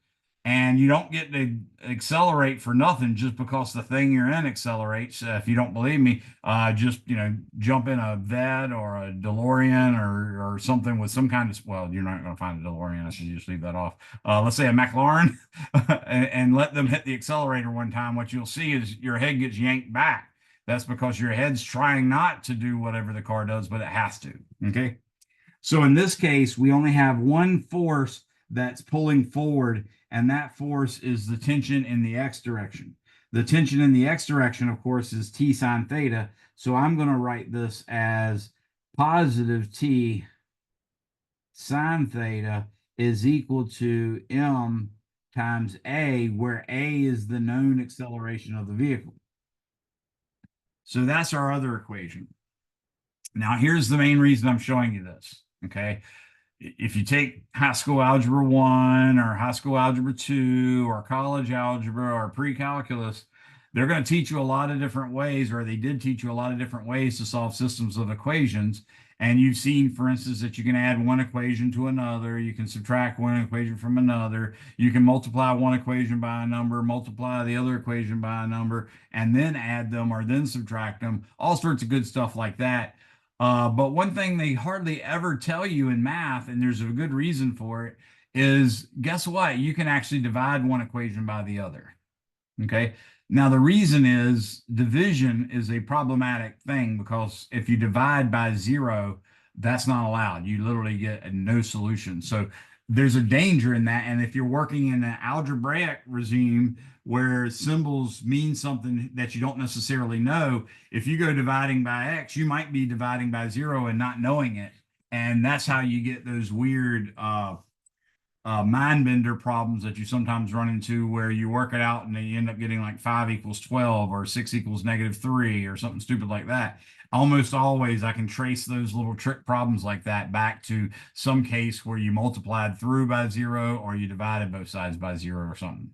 And you don't get to accelerate for nothing just because the thing you're in accelerates. If you don't believe me, just jump in a Vet or a DeLorean or something with some kind of, well, you're not going to find a DeLorean. I should just leave that off. Let's say a McLaren, and let them hit the accelerator one time. What you'll see is your head gets yanked back. That's because your head's trying not to do whatever the car does, but it has to. Okay. So in this case, we only have one force that's pulling forward, and that force is the tension in the x direction. The tension in the x direction, of course, is T sine theta. So I'm going to write this as positive t sine theta is equal to m times a, where a is the known acceleration of the vehicle. So that's our other equation. Now, here's the main reason I'm showing you this, okay? If you take high school algebra 1 or high school algebra 2 or college algebra or pre-calculus, they're going to teach you a lot of different ways, or they did teach you a lot of different ways to solve systems of equations. And you've seen, for instance, that you can add one equation to another, you can subtract one equation from another, you can multiply one equation by a number, multiply the other equation by a number, and then add them or then subtract them, all sorts of good stuff like that. But one thing they hardly ever tell you in math, and there's a good reason for it, is guess what? You can actually divide one equation by the other. Okay. Now, the reason is division is a problematic thing, because if you divide by 0, that's not allowed. You literally get a no solution. So there's a danger in that. And if you're working in an algebraic regime where symbols mean something that you don't necessarily know, if you go dividing by X, you might be dividing by 0 and not knowing it. And that's how you get those weird mind bender problems that you sometimes run into, where you work it out and then you end up getting like 5 equals 12 or 6 equals -3 or something stupid like that. Almost always I can trace those little trick problems like that back to some case where you multiplied through by 0 or you divided both sides by 0 or something.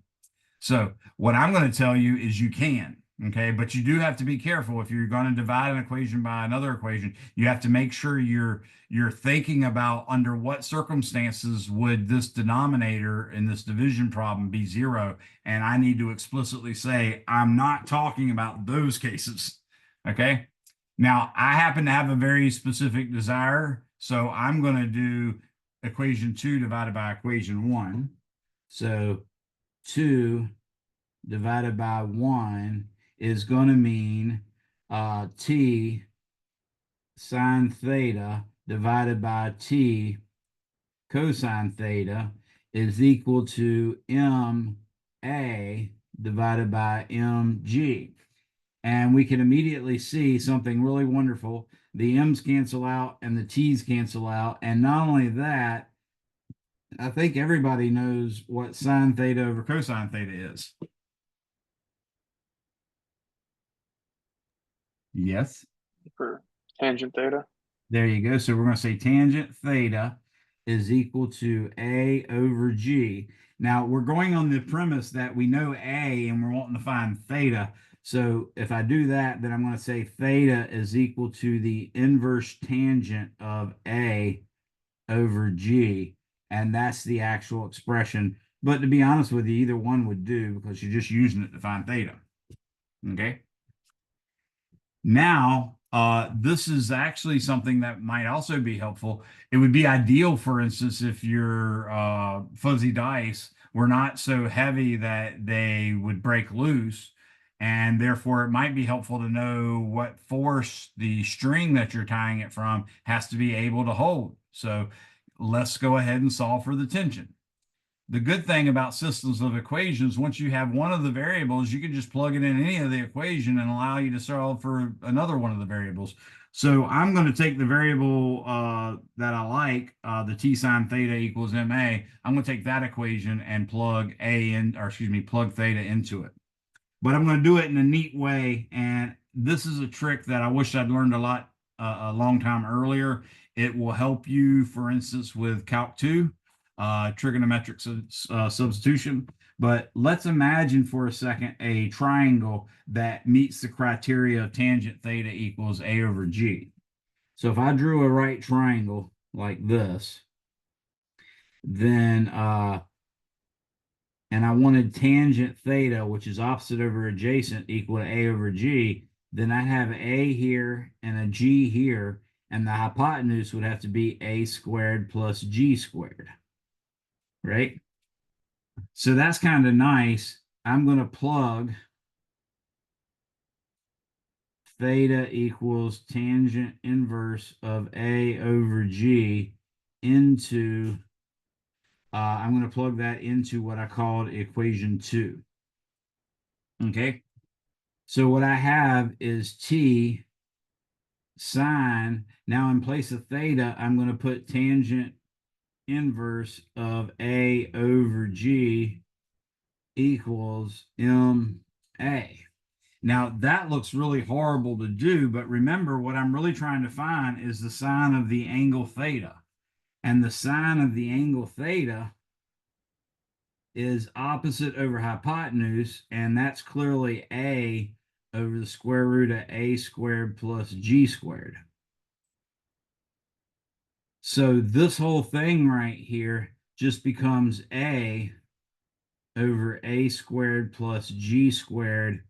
So what I'm going to tell you is you can, okay? But you do have to be careful. If you're going to divide an equation by another equation, you have to make sure you're thinking about under what circumstances would this denominator in this division problem be 0. And I need to explicitly say, I'm not talking about those cases, okay? Now, I happen to have a very specific desire, so I'm going to do equation 2 divided by equation 1. So 2 divided by 1 is going to mean t sine theta divided by t cosine theta is equal to ma divided by mg. And we can immediately see something really wonderful. The m's cancel out and the t's cancel out. And not only that, I think everybody knows what sine theta over cosine theta is. Yes. For tangent theta. There you go. So we're going to say tangent theta is equal to A over G. Now we're going on the premise that we know A and we're wanting to find theta. So if I do that, then I'm going to say theta is equal to the inverse tangent of A over G. And that's the actual expression. But to be honest with you, either one would do, because you're just using it to find theta. Okay. Now, this is actually something that might also be helpful. It would be ideal, for instance, if your fuzzy dice were not so heavy that they would break loose, and therefore it might be helpful to know what force the string that you're tying it from has to be able to hold. So let's go ahead and solve for the tension. The good thing about systems of equations, once you have one of the variables, you can just plug it in any of the equation and allow you to solve for another one of the variables. So I'm going to take the variable that I like, the t sine theta equals ma. I'm going to take that equation and plug plug theta into it. But I'm going to do it in a neat way. And this is a trick that I wish I'd learned a long time earlier. It will help you, for instance, with Calc 2. Trigonometric substitution. But let's imagine for a second a triangle that meets the criteria of tangent theta equals A over G. So if I drew a right triangle like this, then and I wanted tangent theta, which is opposite over adjacent, equal to A over G, then I have A here and a G here, and the hypotenuse would have to be A squared plus G squared. Right? So that's kind of nice. I'm going to plug theta equals tangent inverse of A over G into, I'm going to plug that into what I called equation 2. Okay? So what I have is T sine. Now in place of theta, I'm going to put tangent inverse of A over G equals MA. Now that looks really horrible to do, but remember what I'm really trying to find is the sine of the angle theta. And the sine of the angle theta is opposite over hypotenuse, and that's clearly A over the square root of A squared plus G squared. So this whole thing right here just becomes A over A squared plus G squared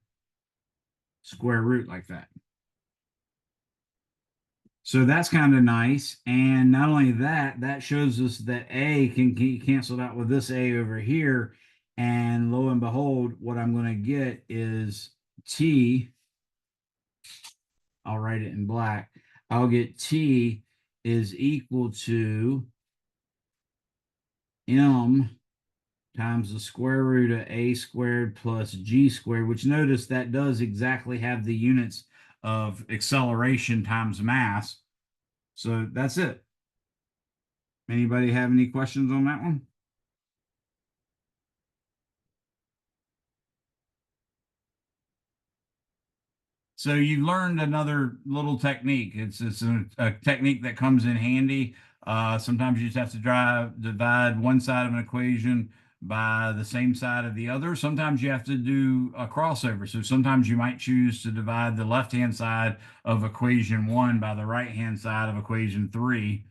square root like that. So that's kind of nice. And not only that, that shows us that A can be canceled out with this A over here. And lo and behold, what I'm going to get is T. I'll write it in black. I'll get T is equal to M times the square root of A squared plus G squared, which notice that does exactly have the units of acceleration times mass. So that's it. Anybody have any questions on that one? So you learned another little technique. It's a technique that comes in handy. Sometimes you just have to divide one side of an equation by the same side of the other. Sometimes you have to do a crossover. So sometimes you might choose to divide the left-hand side of equation 1 by the right-hand side of equation 3.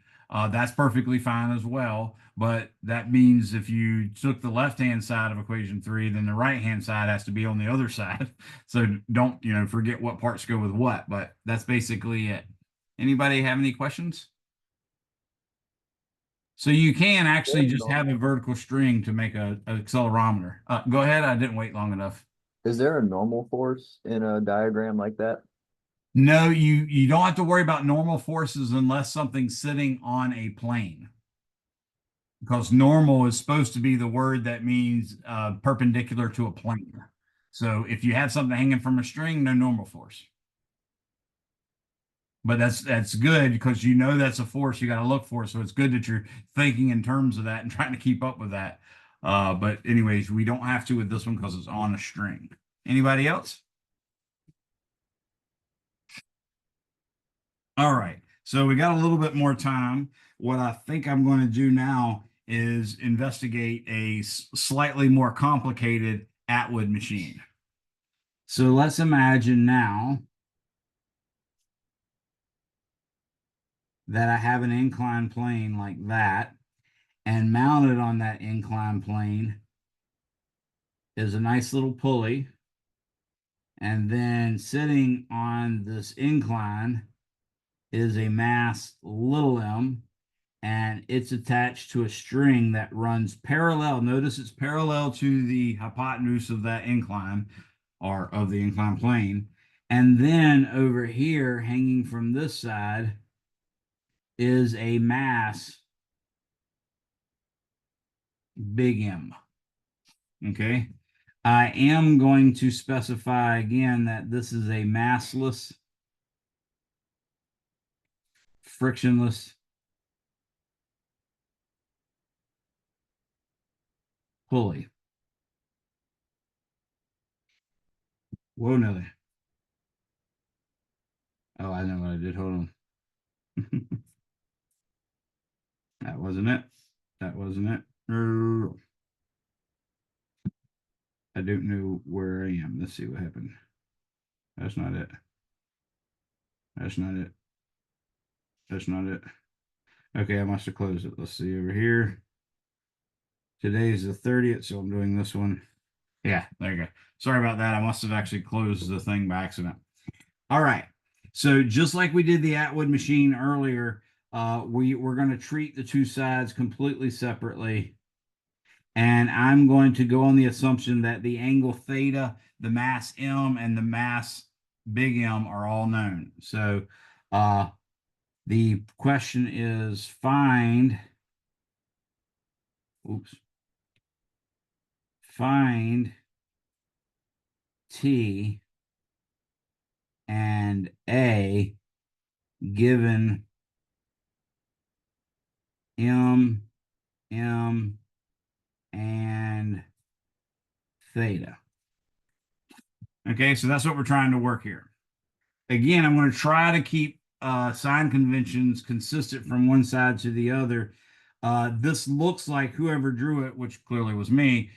That's perfectly fine as well. But that means if you took the left-hand side of equation 3, then the right-hand side has to be on the other side. So don't, forget what parts go with what, but that's basically it. Anybody have any questions? So you can actually just have a vertical string to make an accelerometer. Go ahead. I didn't wait long enough. Is there a normal force in a diagram like that? No, you don't have to worry about normal forces unless something's sitting on a plane. Because normal is supposed to be the word that means perpendicular to a plane. So if you have something hanging from a string, no normal force. But that's good because that's a force you got to look for. So it's good that you're thinking in terms of that and trying to keep up with that. But anyways, we don't have to with this one because it's on a string. Anybody else? All right. So we got a little bit more time. What I think I'm going to do now is investigate a slightly more complicated Atwood machine. So let's imagine now that I have an inclined plane like that, and mounted on that inclined plane is a nice little pulley. And then sitting on this incline is a mass little m, and it's attached to a string that runs parallel. Notice it's parallel to the hypotenuse of that incline, or of the inclined plane. And then over here, hanging from this side, is a mass big M. Okay. I am going to specify again that this is a massless, frictionless pulley. Whoa, Nelly. Oh, I know what I did. Hold on. That wasn't it. That wasn't it. I don't know where I am. Let's see what happened. That's not it. That's not it. That's not it. Okay, I must have closed it. Let's see over here. Today's the 30th, so I'm doing this one. Yeah, there you go. Sorry about that. I must have actually closed the thing by accident. All right. So just like we did the Atwood machine earlier, we're going to treat the two sides completely separately. And I'm going to go on the assumption that the angle theta, the mass M, and the mass big M are all known. So the question is find T and A given M, M, and theta. Okay, so that's what we're trying to work here. Again, I'm going to try to keep sign conventions consistent from one side to the other. This looks like whoever drew it, which clearly was me,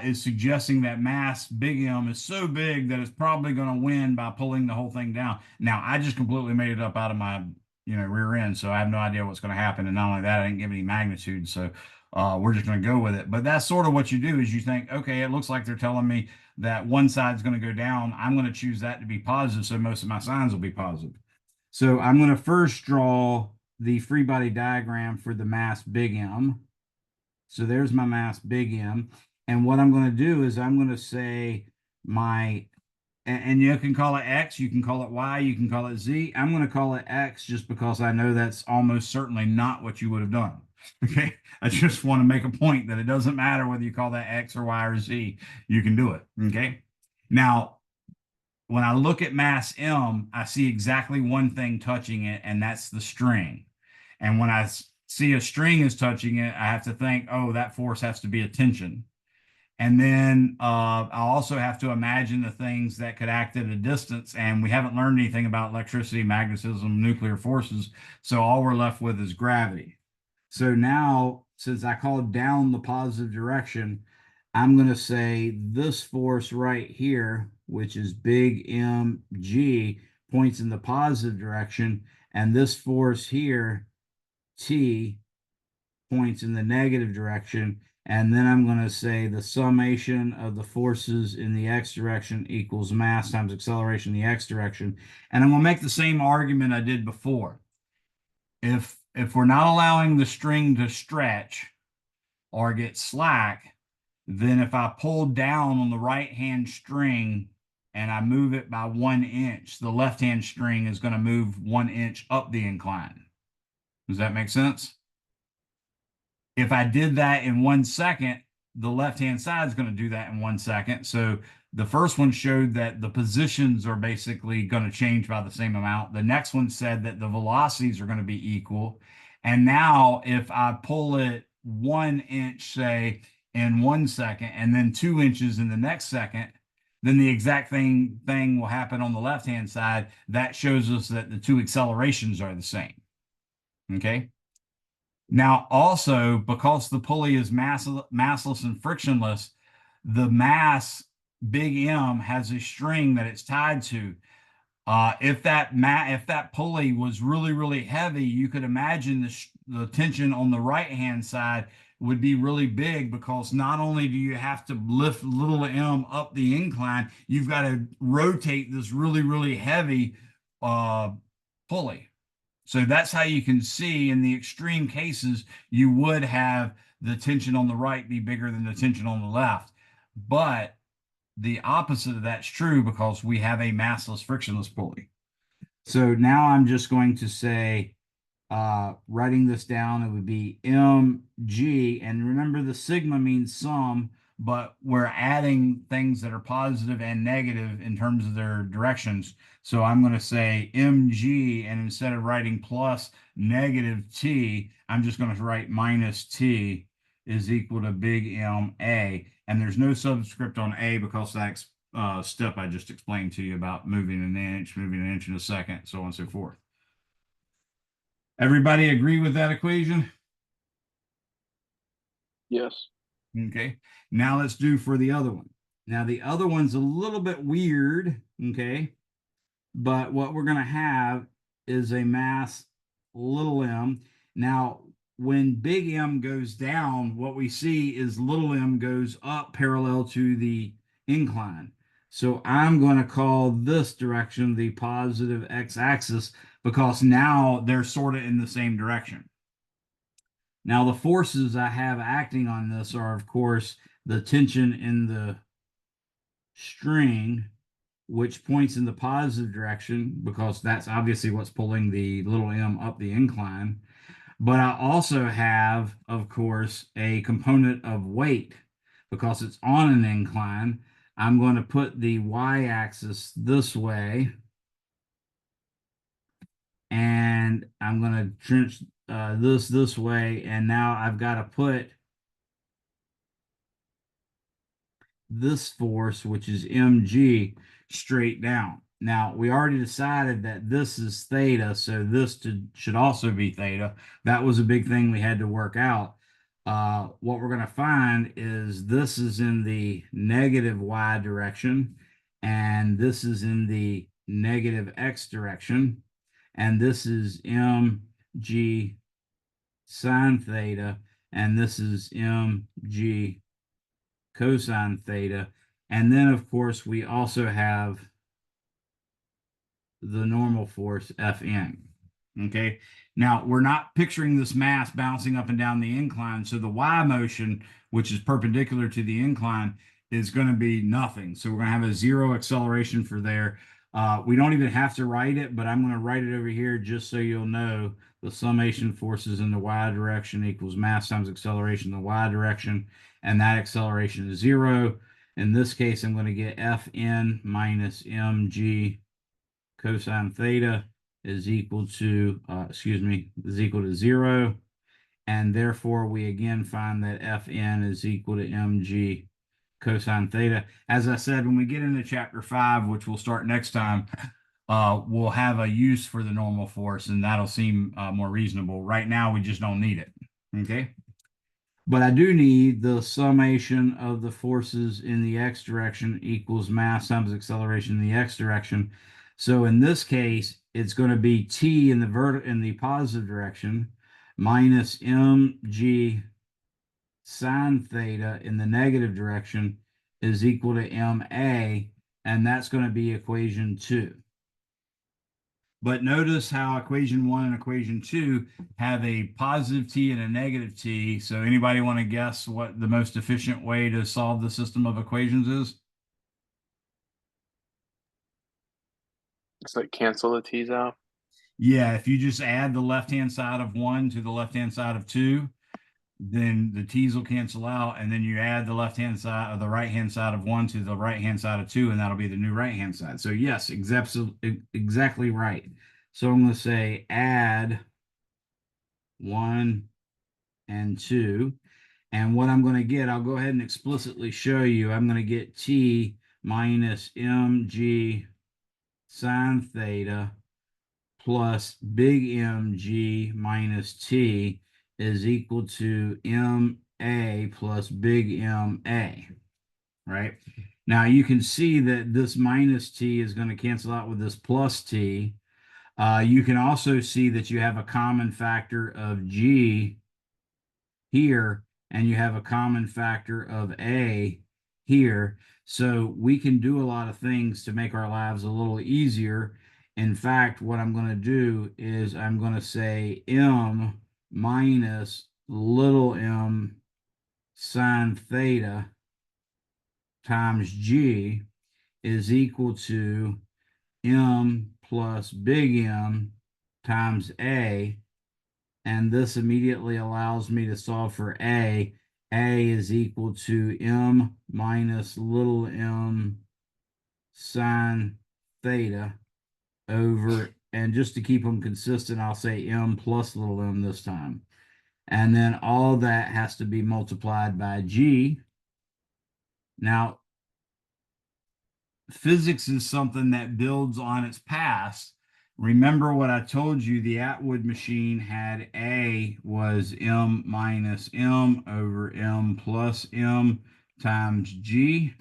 is suggesting that mass big M is so big that it's probably going to win by pulling the whole thing down. Now, I just completely made it up out of my rear end, so I have no idea what's going to happen. And not only that, I didn't give any magnitude, so we're just going to go with it. But that's sort of what you do is you think, okay, it looks like they're telling me that one side's going to go down. I'm going to choose that to be positive, so most of my signs will be positive. So I'm going to first draw the free body diagram for the mass big M. So there's my mass big M. And what I'm going to do is I'm going to say and you can call it X, you can call it Y, you can call it Z. I'm going to call it X just because I know that's almost certainly not what you would have done. Okay, I just want to make a point that it doesn't matter whether you call that X or Y or Z, you can do it. Okay, now when I look at mass M, I see exactly one thing touching it, and that's the string. And when I see a string is touching it, I have to think, oh, that force has to be a tension. And then I also have to imagine the things that could act at a distance. And we haven't learned anything about electricity, magnetism, nuclear forces. So all we're left with is gravity. So now, since I called down the positive direction, I'm going to say this force right here, which is big mg, points in the positive direction. And this force here, T, points in the negative direction. And then I'm going to say the summation of the forces in the x direction equals mass times acceleration in the x direction. And I'm going to make the same argument I did before. If we're not allowing the string to stretch or get slack, then if I pull down on the right-hand string and I move it by 1 inch, the left-hand string is going to move 1 inch up the incline. Does that make sense? If I did that in 1 second, the left-hand side is going to do that in 1 second. So the first one showed that the positions are basically going to change by the same amount. The next one said that the velocities are going to be equal. And now if I pull it 1 inch, say, in 1 second, and then 2 inches in the next second, then the exact thing will happen on the left-hand side. That shows us that the two accelerations are the same. Okay. Now, also, because the pulley is massless and frictionless, the mass big M has a string that it's tied to. If that pulley was really, really heavy, you could imagine the tension on the right-hand side would be really big, because not only do you have to lift little m up the incline, you've got to rotate this really, really heavy pulley. So that's how you can see in the extreme cases, you would have the tension on the right be bigger than the tension on the left. But the opposite of that's true, because we have a massless frictionless pulley. So now I'm just going to say, writing this down, it would be mg. And remember, the sigma means sum, but we're adding things that are positive and negative in terms of their directions. So I'm going to say mg, and instead of writing plus negative t, I'm just going to write minus t is equal to big M A. And there's no subscript on A, because that step I just explained to you about moving an inch in a second, so on and so forth. Everybody agree with that equation? Yes. Okay. Now let's do for the other one. Now the other one's a little bit weird, okay? But what we're going to have is a mass little m. Now, when big M goes down, what we see is little m goes up parallel to the incline. So I'm going to call this direction the positive x-axis, because now they're sort of in the same direction. Now, the forces I have acting on this are, of course, the tension in the string, which points in the positive direction, because that's obviously what's pulling the little m up the incline. But I also have, of course, a component of weight, because it's on an incline. I'm going to put the y-axis this way, and I'm going to trench this way, and now I've got to put this force, which is mg, straight down. Now, we already decided that this is theta, so this should also be theta. That was a big thing we had to work out. What we're going to find is this is in the negative y direction, and this is in the negative x direction, and this is mg sine theta, and this is mg cosine theta. And then, of course, we also have the normal force Fn. Okay. Now, we're not picturing this mass bouncing up and down the incline. So the y motion, which is perpendicular to the incline, is going to be nothing. So we're going to have a zero acceleration for there. We don't even have to write it, but I'm going to write it over here just so you'll know the summation forces in the y direction equals mass times acceleration in the y direction, and that acceleration is zero. In this case, I'm going to get Fn minus mg cosine theta is equal to, is equal to 0. And therefore, we again find that Fn is equal to mg cosine theta. As I said, when we get into chapter 5, which we'll start next time, we'll have a use for the normal force, and that'll seem more reasonable. Right now, we just don't need it. Okay. But I do need the summation of the forces in the x direction equals mass times acceleration in the x direction. So in this case, it's going to be t in the positive direction minus mg sine theta in the negative direction is equal to ma, and that's going to be equation 2. But notice how equation 1 and equation 2 have a positive t and a negative t. So anybody want to guess what the most efficient way to solve the system of equations is? It's like cancel the t's out. Yeah, if you just add the left-hand side of 1 to the left-hand side of 2, then the t's will cancel out, and then you add the left-hand side of the right-hand side of 1 to the right-hand side of 2, and that'll be the new right-hand side. So yes, exactly right. So I'm going to say add 1 and 2. And what I'm going to get, I'll go ahead and explicitly show you. I'm going to get t minus mg sine theta plus big mg minus t is equal to ma plus big ma, right? Now you can see that this minus t is going to cancel out with this plus t. You can also see that you have a common factor of g here, and you have a common factor of a here. So we can do a lot of things to make our lives a little easier. In fact, what I'm going to do is I'm going to say m minus little m sine theta times g is equal to m plus big M times a. And this immediately allows me to solve for a. A is equal to m minus little m sine theta over, and just to keep them consistent, I'll say m plus little m this time. And then all that has to be multiplied by g. Now, physics is something that builds on its past. Remember what I told you, the Atwood machine had A was m minus m over m plus m times g,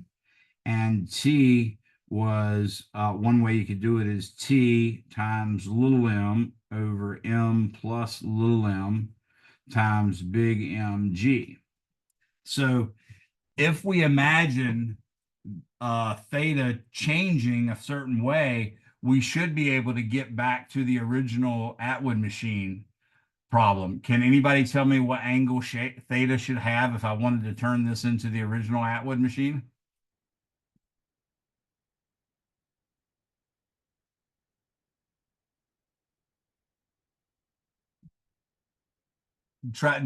and t was, one way you could do it is t times little m over m plus little m times big mg. So if we imagine theta changing a certain way, we should be able to get back to the original Atwood machine problem. Can anybody tell me what angle theta should have if I wanted to turn this into the original Atwood machine?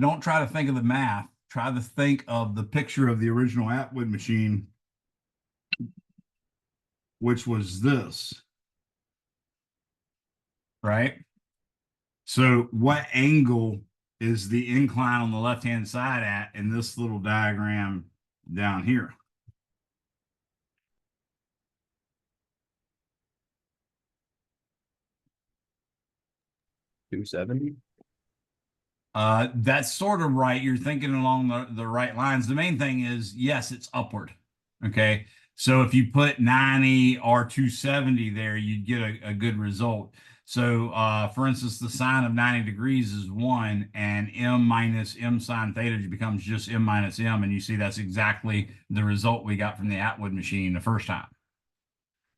Don't try to think of the math. Try to think of the picture of the original Atwood machine, which was this, right? So what angle is the incline on the left-hand side at in this little diagram down here? $270. That's sort of right. You're thinking along the right lines. The main thing is, yes, it's upward. Okay. So if you put 90 or 270 there, you'd get a good result. So for instance, the sine of 90 degrees is 1, and m minus m sine theta becomes just m minus m. And you see that's exactly the result we got from the Atwood machine the first time.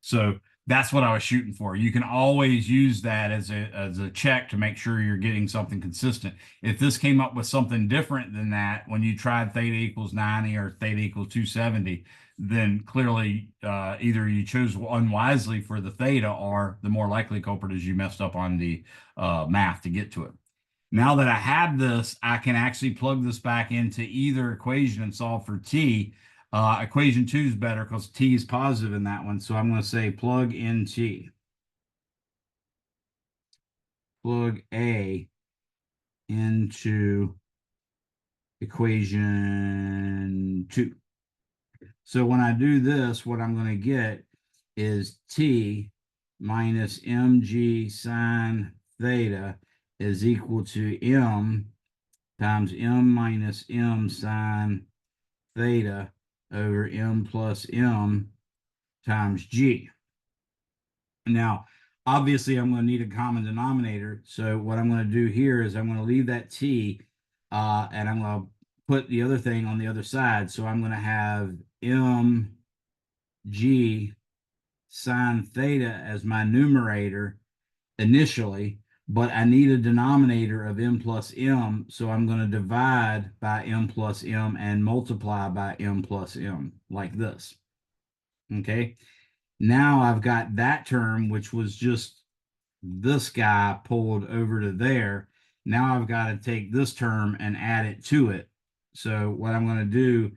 So that's what I was shooting for. You can always use that as a check to make sure you're getting something consistent. If this came up with something different than that, when you tried theta equals 90 or theta equals 270, then clearly either you chose unwisely for the theta, or the more likely culprit is you messed up on the math to get to it. Now that I have this, I can actually plug this back into either equation and solve for t. Equation 2 is better because t is positive in that one. So I'm going to say plug in t. Plug A into equation 2. So when I do this, what I'm going to get is t minus mg sine theta is equal to m times m minus m sine theta over m plus m times g. Now, obviously, I'm going to need a common denominator. So what I'm going to do here is I'm going to leave that t, and I'm going to put the other thing on the other side. So I'm going to have m g sine theta as my numerator initially, but I need a denominator of m plus m. So I'm going to divide by m plus m and multiply by m plus m like this. Okay. Now I've got that term, which was just this guy pulled over to there. Now I've got to take this term and add it to it. So what I'm going to do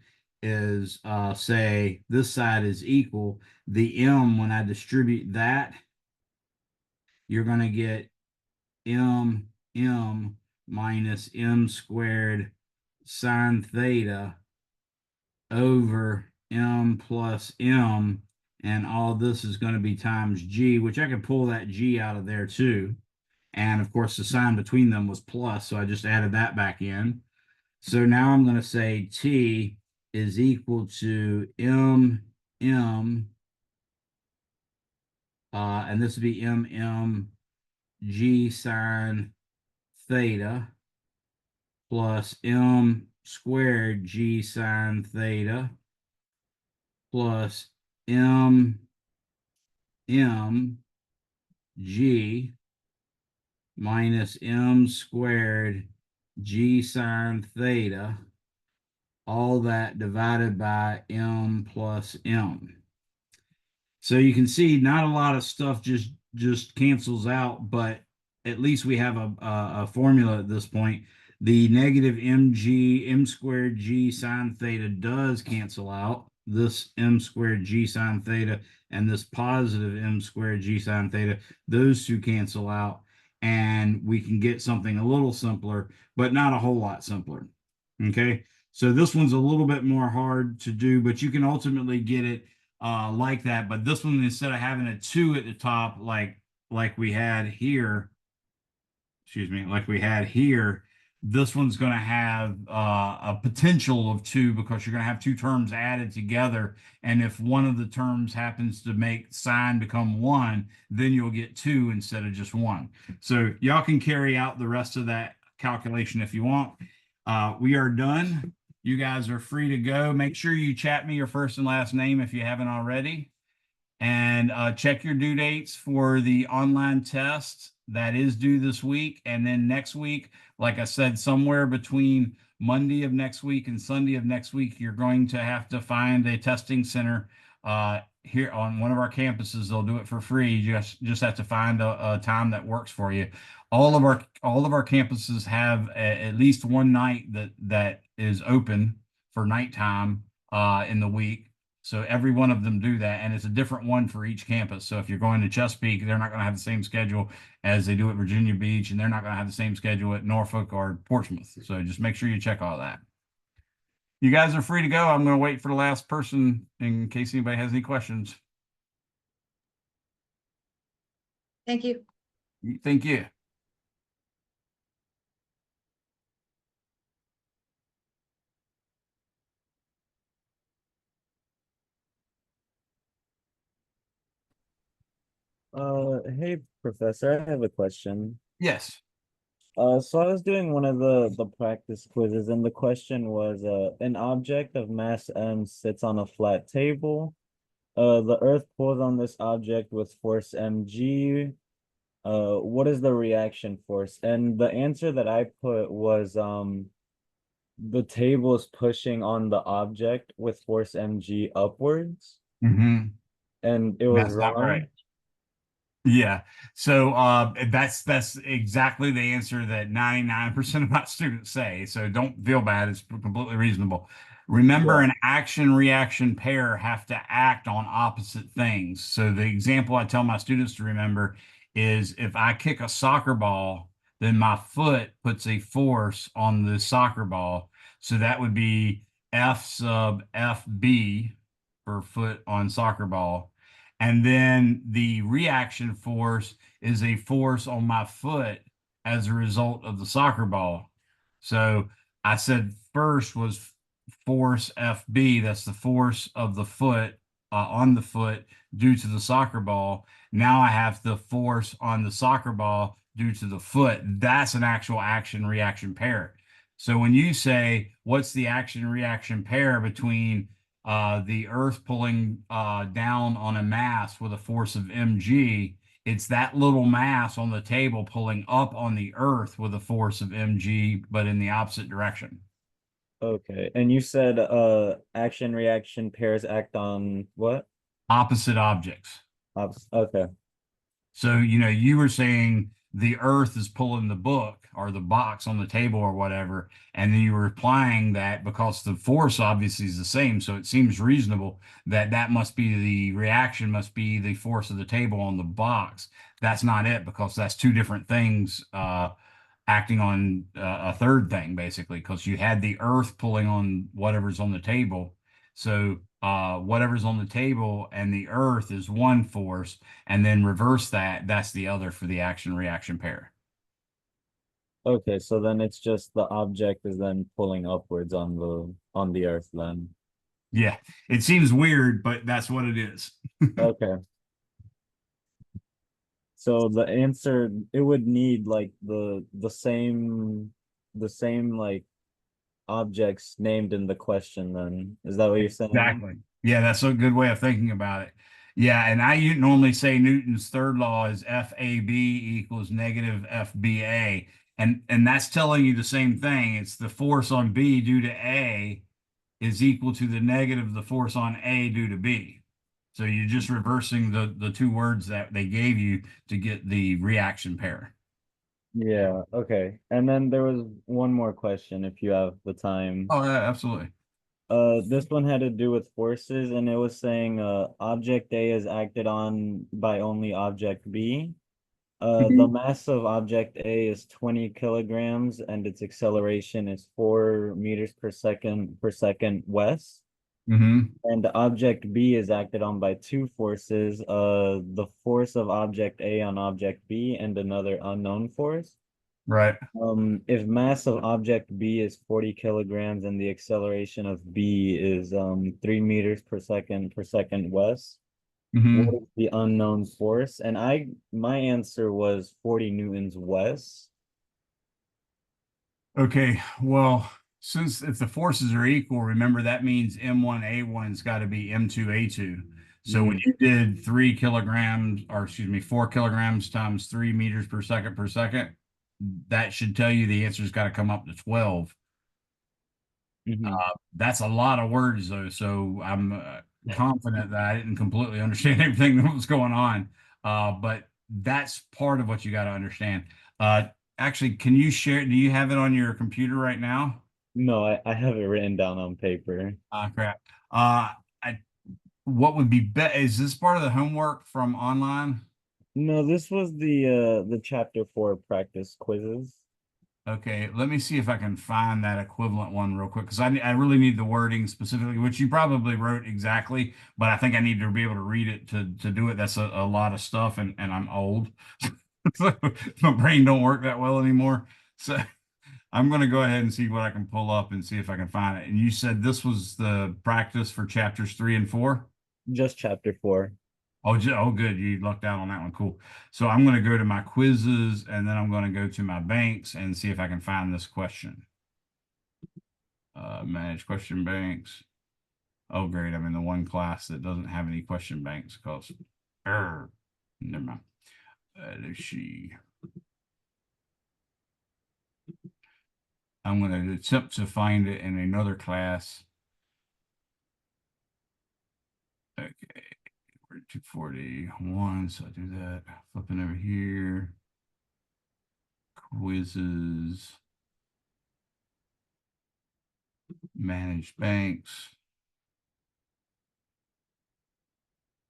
is say this side is equal. The m, when I distribute that, you're going to get m minus m squared sine theta over m plus m, and all this is going to be times g, which I can pull that g out of there too. And of course, the sign between them was plus, so I just added that back in. So now I'm going to say t is equal to m, and this would be m g sine theta plus m squared g sine theta plus m g minus m squared g sine theta, all that divided by m plus m. So you can see not a lot of stuff just cancels out, but at least we have a formula at this point. The negative m squared g sine theta does cancel out. This m squared g sine theta and this positive m squared g sine theta, those two cancel out, and we can get something a little simpler, but not a whole lot simpler. Okay, so this one's a little bit more hard to do, but you can ultimately get it like that. But this one, instead of having a 2 at the top like we had here, excuse me, like we had here, this one's going to have a potential of 2 because you're going to have 2 terms added together. And if one of the terms happens to make sine become 1, then you'll get 2 instead of just 1. So y'all can carry out the rest of that calculation if you want. We are done. You guys are free to go. Make sure you chat me your first and last name if you haven't already. And check your due dates for the online test that is due this week. And then next week, like I said, somewhere between Monday of next week and Sunday of next week, you're going to have to find a testing center here on one of our campuses. They'll do it for free. You just have to find a time that works for you. All of our campuses have at least one night that is open for nighttime in the week. So every one of them do that, and it's a different one for each campus. So if you're going to Chesapeake, they're not going to have the same schedule as they do at Virginia Beach, and they're not going to have the same schedule at Norfolk or Portsmouth. So just make sure you check all that. You guys are free to go. I'm going to wait for the last person in case anybody has any questions. Thank you. Thank you. Hey, Professor, I have a question. Yes. So I was doing one of the practice quizzes, and the question was, an object of mass m sits on a flat table. The Earth pulls on this object with force mg. What is the reaction force? And the answer that I put was, the table is pushing on the object with force mg upwards, Mm-hmm. and it was That's not wrong. right. Yeah. So that's exactly the answer that 99% of my students say. So don't feel bad. It's completely reasonable. Remember, Yeah. an action reaction pair have to act on opposite things. So the example I tell my students to remember is if I kick a soccer ball, then my foot puts a force on the soccer ball. So that would be F sub FB for foot on soccer ball. And then the reaction force is a force on my foot as a result of the soccer ball. So I said first was force FB. That's the force of the foot on the foot due to the soccer ball. Now I have the force on the soccer ball due to the foot. That's an actual action reaction pair. So when you say what's the action reaction pair between the earth pulling down on a mass with a force of mg, it's that little mass on the table pulling up on the earth with a force of mg, but in the opposite direction. Okay. And you said action reaction pairs act on what? Opposite objects. Okay. So, you were saying the earth is pulling the book or the box on the table or whatever, and then you were applying that because the force obviously is the same. So it seems reasonable that that must be the reaction, must be the force of the table on the box. That's not it because that's two different things acting on a third thing, basically, because you had the earth pulling on whatever's on the table. So whatever's on the table and the earth is one force, and then reverse that, that's the other for the action reaction pair. Okay, so then it's just the object is then pulling upwards on the earth then. Yeah, it seems weird, but that's what it is. Okay. So the answer, it would need like the same like objects named in the question then. Is that what you're saying? Exactly. Yeah, that's a good way of thinking about it. Yeah, and I normally say Newton's third law is FAB equals negative FBA. And that's telling you the same thing. It's the force on B due to A is equal to the negative of the force on A due to B. So you're just reversing the two words that they gave you to get the reaction pair. Yeah, okay. And then there was one more question if you have the time. Oh, yeah, absolutely. This one had to do with forces, and it was saying object A is acted on by only object B. The mass of object A is 20 kilograms and its acceleration is 4 meters per second west. Mm-hmm. And object B is acted on by two forces, the force of object A on object B and another unknown force. Right. If mass of object B is 40 kilograms and the acceleration of B is 3 meters per second west, Mm-hmm. what is the unknown force? And my answer was 40 newtons west. Okay, well, since if the forces are equal, remember that means M1A1's got to be M2A2. So when you did 3 kilograms, or excuse me, 4 kilograms times 3 meters per second, that should tell you the answer's got to come up to 12. That's a lot of words though, so I'm confident that I didn't completely understand everything that was going on. But that's part of what you got to understand. Actually, can you share? Do you have it on your computer right now? No, I have it written down on paper. Crap. I what would be is this part of the homework from online? No, this was the chapter 4 practice quizzes. Okay, let me see if I can find that equivalent one real quick because I really need the wording specifically, which you probably wrote exactly, but I think I need to be able to read it to do it. That's a lot of stuff, and I'm old, so my brain don't work that well anymore. So I'm going to go ahead and see what I can pull up and see if I can find it. And you said this was the practice for chapters 3 and 4? Just chapter 4. Oh, oh, good. You lucked out on that one. Cool. So I'm going to go to my quizzes and then I'm going to go to my banks and see if I can find this question. Manage question banks. Oh, great. I'm in the one class that doesn't have any question banks because, never mind. Let's see. I'm going to attempt to find it in another class. Okay. We're at 241. So I do that. Flipping over here. Quizzes. Manage banks.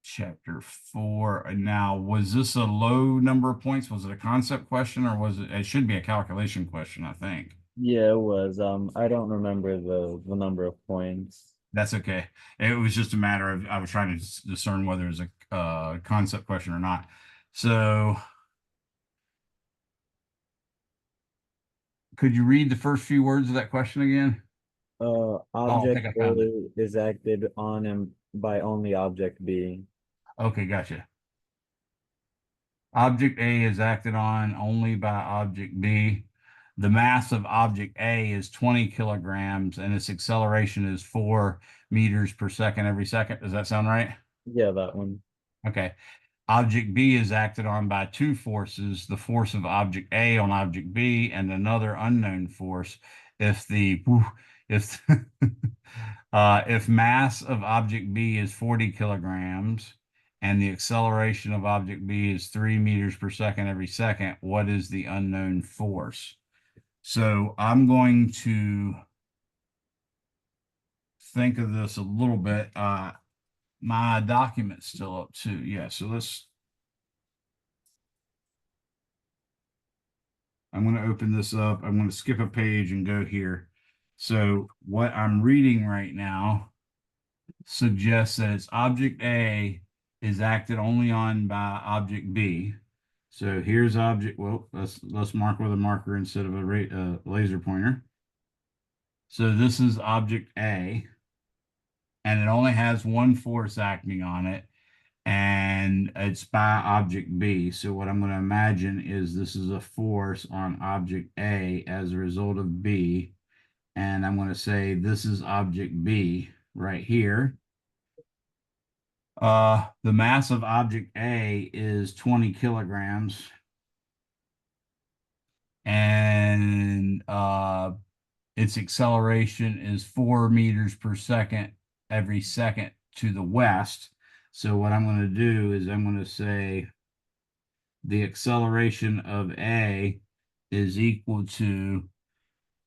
Chapter 4. Now, was this a low number of points? Was it a concept question or was it should be a calculation question, I think. Yeah, it was. I don't remember the number of points. That's okay. It was just a matter of I was trying to discern whether it was a concept question or not. So could you read the first few words of that question again? I think Object I found it. A is acted on and by only object B. Okay, gotcha. Object A is acted on only by object B. The mass of object A is 20 kilograms and its acceleration is 4 meters per second every second. Does that sound right? Yeah, that one. Okay. Object B is acted on by two forces, the force of object A on object B and another unknown force. If the if if mass of object B is 40 kilograms and the acceleration of object B is 3 meters per second every second, what is the unknown force? So I'm going to think of this a little bit. My document's still up too. Yeah, so I'm going to open this up. I'm going to skip a page and go here. So what I'm reading right now suggests that it's object A is acted only on by object B. So here's object, well, let's mark with a marker instead of a laser pointer. So this is object A, and it only has one force acting on it, and it's by object B. So what I'm going to imagine is this is a force on object A as a result of B, and I'm going to say this is object B right here. The mass of object A is 20 kilograms, and its acceleration is 4 meters per second every second to the west. So what I'm going to do is I'm going to say the acceleration of A is equal to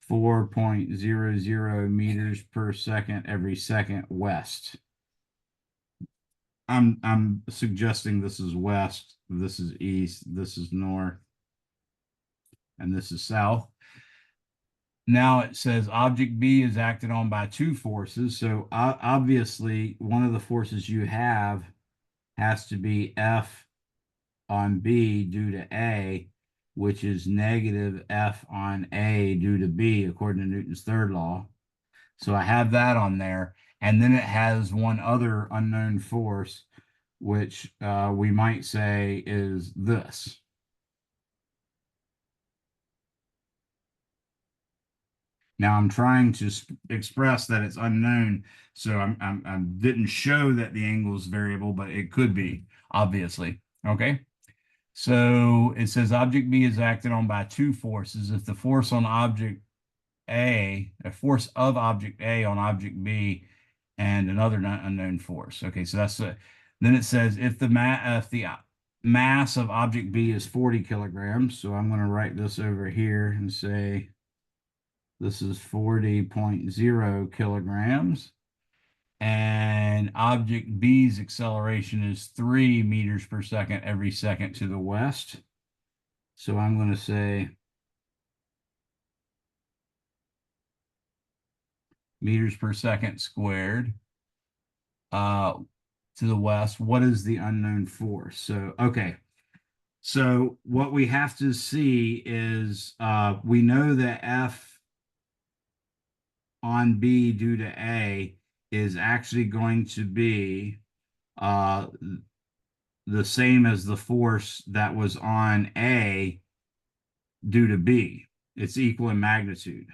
4.00 meters per second every second west. I'm suggesting this is west, this is east, this is north, and this is south. Now it says object B is acted on by two forces. So obviously one of the forces you have has to be F on B due to A, which is negative F on A due to B, according to Newton's third law. So I have that on there. And then it has one other unknown force, which we might say is this. Now I'm trying to express that it's unknown, so I didn't show that the angle is variable, but it could be, obviously. Okay. So it says object B is acted on by two forces. If the force on object A, a force of object A on object B, and another unknown force. Okay, so that's then it says if the mass of object B is 40 kilograms. So I'm going to write this over here and say this is 40.0 kilograms. And object B's acceleration is 3 meters per second every second to the west. So I'm going to say meters per second squared to the west. What is the unknown force? So, okay. So what we have to see is we know that F on B due to A is actually going to be the same as the force that was on A due to B. It's equal in magnitude.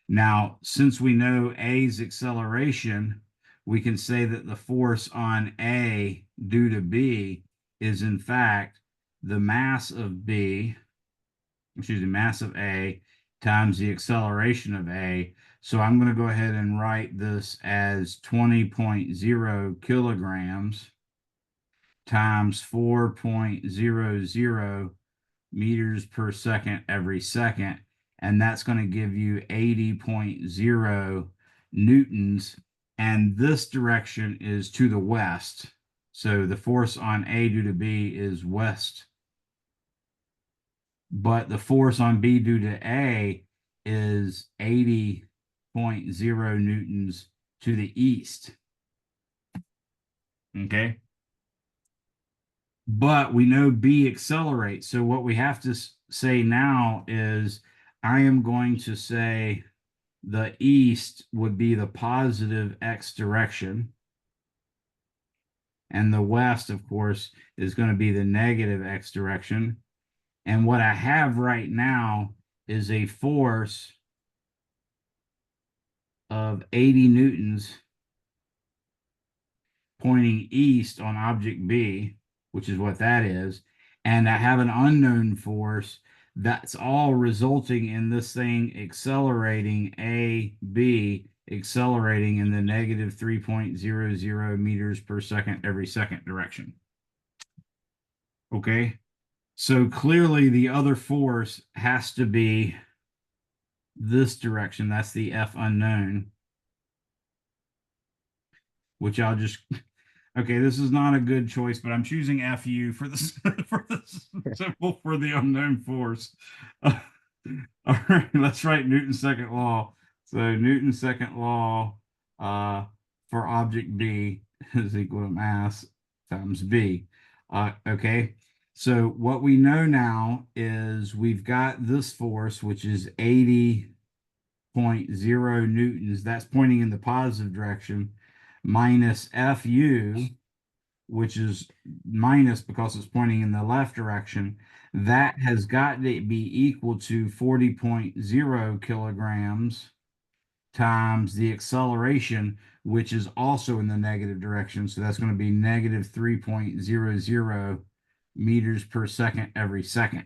Now, since we know A's acceleration, we can say that the force on A due to B is in fact the mass of B, excuse me, mass of A times the acceleration of A. So I'm going to go ahead and write this as 20.0 kilograms times 4.00 meters per second every second. And that's going to give you 80.0 newtons. And this direction is to the west. So the force on A due to B is west. But the force on B due to A is 80.0 newtons to the east. Okay. But we know B accelerates. So what we have to say now is I am going to say the east would be the positive X direction. And the west, of course, is going to be the negative X direction. And what I have right now is a force of 80 newtons pointing east on object B, which is what that is. And I have an unknown force that's all resulting in this thing accelerating A, B, accelerating in the negative 3.00 meters per second every second direction. Okay. So clearly the other force has to be this direction. That's the F unknown, which I'll just, okay, this is not a good choice, but I'm choosing FU for this, for this symbol for the unknown force. All right, let's write Newton's second law. So Newton's second law for object B is equal to mass times B. Okay. So what we know now is we've got this force, which is 80.0 newtons. That's pointing in the positive direction, minus Fu, which is minus because it's pointing in the left direction. That has got to be equal to 40.0 kilograms times the acceleration, which is also in the negative direction. So that's going to be negative 3.00 meters per second every second.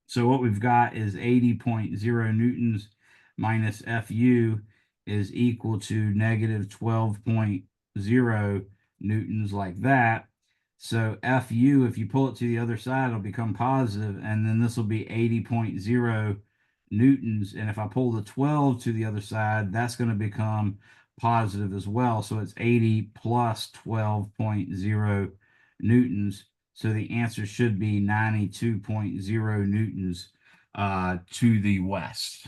So what we've got is 80.0 newtons minus Fu is equal to negative 12.0 newtons, like that. So Fu, if you pull it to the other side, it'll become positive, and then this will be 80.0 newtons. And if I pull the 12 to the other side, that's going to become positive as well. So it's 80 plus 12.0 newtons. So the answer should be 92.0 newtons to the west.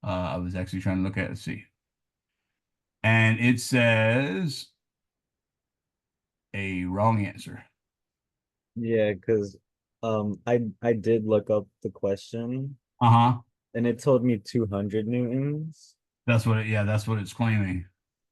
I was actually trying to look at it, see. And it says a wrong answer. Yeah, because I did look up the question Uh-huh. and it told me 200 newtons. That's what it, yeah, that's what it's claiming.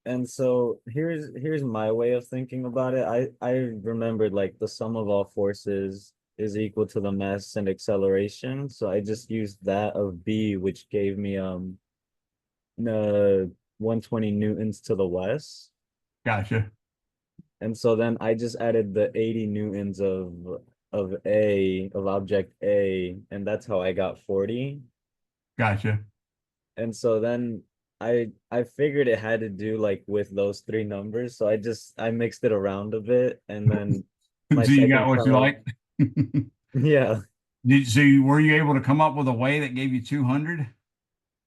And so here's my way of thinking about it. I remembered like the sum of all forces is equal to the mass and acceleration. So I just used that of B, which gave me 120 newtons to the west. Gotcha. And so then I just added the 80 newtons of object A, and that's how I got 40. Gotcha. And so then I figured it had to do like with those three numbers. So I mixed it around a bit, and then my So you got second what you fellow- like? Yeah. Were you able to come up with a way that gave you 200?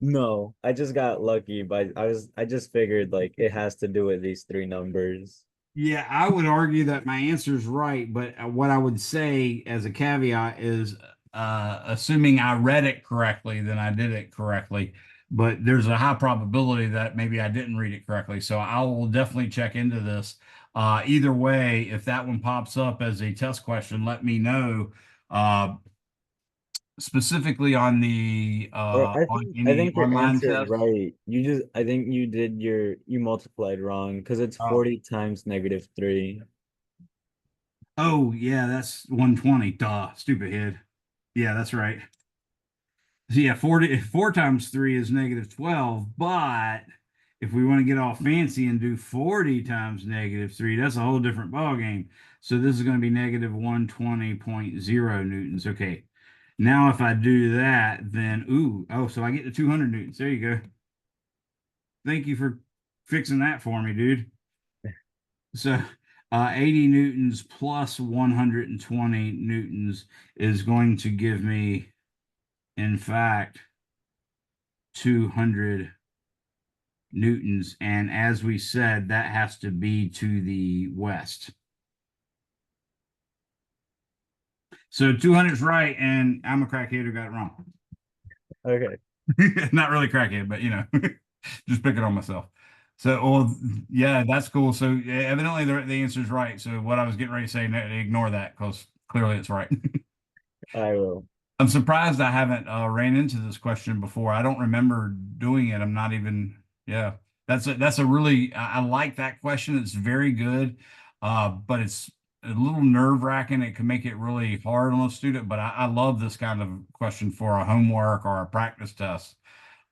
No, I just got lucky, but I just figured like it has to do with these three numbers. Yeah, I would argue that my answer is right, but what I would say as a caveat is, assuming I read it correctly, then I did it correctly. But there's a high probability that maybe I didn't read it correctly. So I will definitely check into this. Either way, if that one pops up as a test question, let me know. Uh, Specifically on the Or on I any think your online answer is test. right. I think you multiplied wrong because it's Oh, 40 times -3. oh yeah, that's 120. Duh, stupid head. Yeah, that's right. So yeah, 4 times 3 is -12, but if we want to get all fancy and do 40 times -3, that's a whole different ball game. So this is going to be -120.0 newtons. Okay. Now if I do that, then so I get to 200 newtons. There you go. Thank you for fixing that for me, dude. So 80 newtons plus 120 newtons is going to give me, in fact, 200 newtons. And as we said, that has to be to the west. So 200 is right, and I'm a crackhead who got it wrong. Okay. Not really crackhead, but just picking on myself. So, well, yeah, that's cool. So evidently the answer is right. So what I was getting ready to say, ignore that because clearly it's right. I will. I'm surprised I haven't ran into this question before. I don't remember doing it. I'm not even, yeah. That's a really I like that question. It's very good. But it's a little nerve-wracking. It can make it really hard on a student, but I love this kind of question for a homework or a practice test.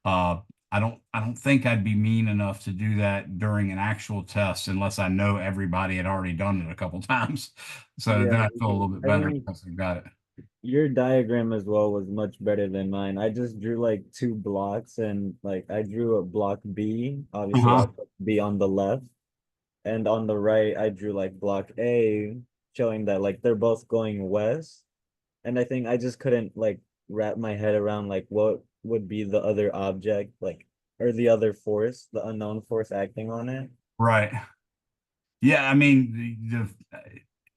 Uh, I don't think I'd be mean enough to do that during an actual test unless I know everybody had already done it a couple times. So Yeah, then I feel a little bit I better think because I got it. your diagram as well was much better than mine. I just drew like two blocks and like I drew a block B. Obviously, I Uh-huh. put B on the left, and on the right, I drew like block A, showing that like they're both going west. And I think I just couldn't like wrap my head around like what would be the other object, like or the other force, the unknown force acting on it. Right. Yeah, I mean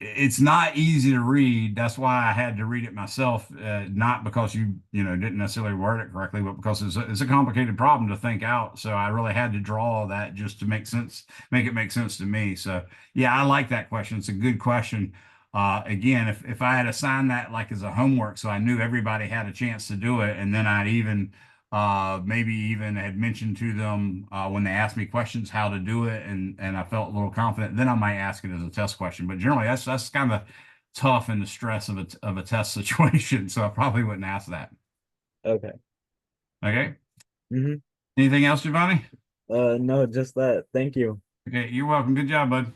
it's not easy to read. That's why I had to read it myself, not because you didn't necessarily word it correctly, but because it's a complicated problem to think out. So I really had to draw that just to make it make sense to me. So yeah, I like that question. It's a good question. Again, if I had assigned that like as a homework, so I knew everybody had a chance to do it, and then I'd even maybe even had mentioned to them when they asked me questions how to do it, and I felt a little confident. Then I might ask it as a test question. But generally, that's kind of tough in the stress of a test situation. So I probably wouldn't ask that. Okay. Okay. Mm-hmm. Anything else, Giovanni? No, just that. Thank you. Okay, you're welcome. Good job, bud.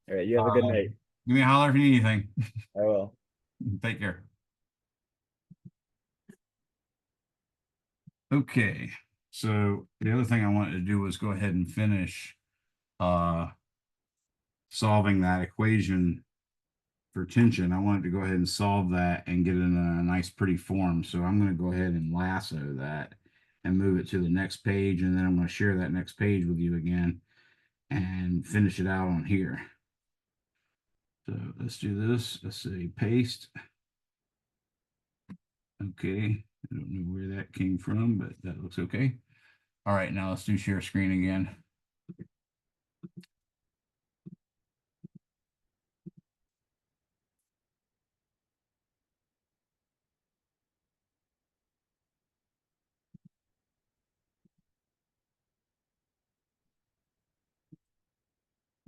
All right, you have a good night. Give me a holler if you need anything. I will. Take care. Okay. So the other thing I wanted to do was go ahead and finish uh solving that equation for tension. I wanted to go ahead and solve that and get it in a nice pretty form. So I'm going to go ahead and lasso that and move it to the next page. And then I'm going to share that next page with you again and finish it out on here. So let's do this. Let's say paste. Okay. I don't know where that came from, but that looks okay. All right. Now let's do share screen again.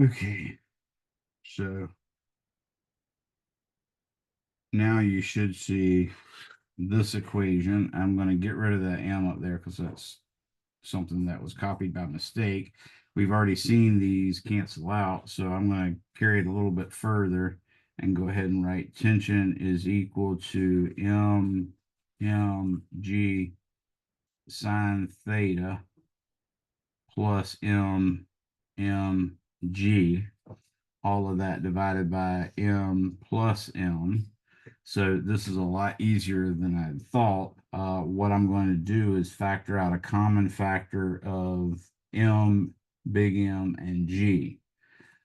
Okay. So now you should see this equation. I'm going to get rid of that m up there because that's something that was copied by mistake. We've already seen these cancel out, so I'm going to carry it a little bit further and go ahead and write tension is equal to mg sine theta plus mg, all of that divided by m plus m. So this is a lot easier than I thought. What I'm going to do is factor out a common factor of M, big M, and G.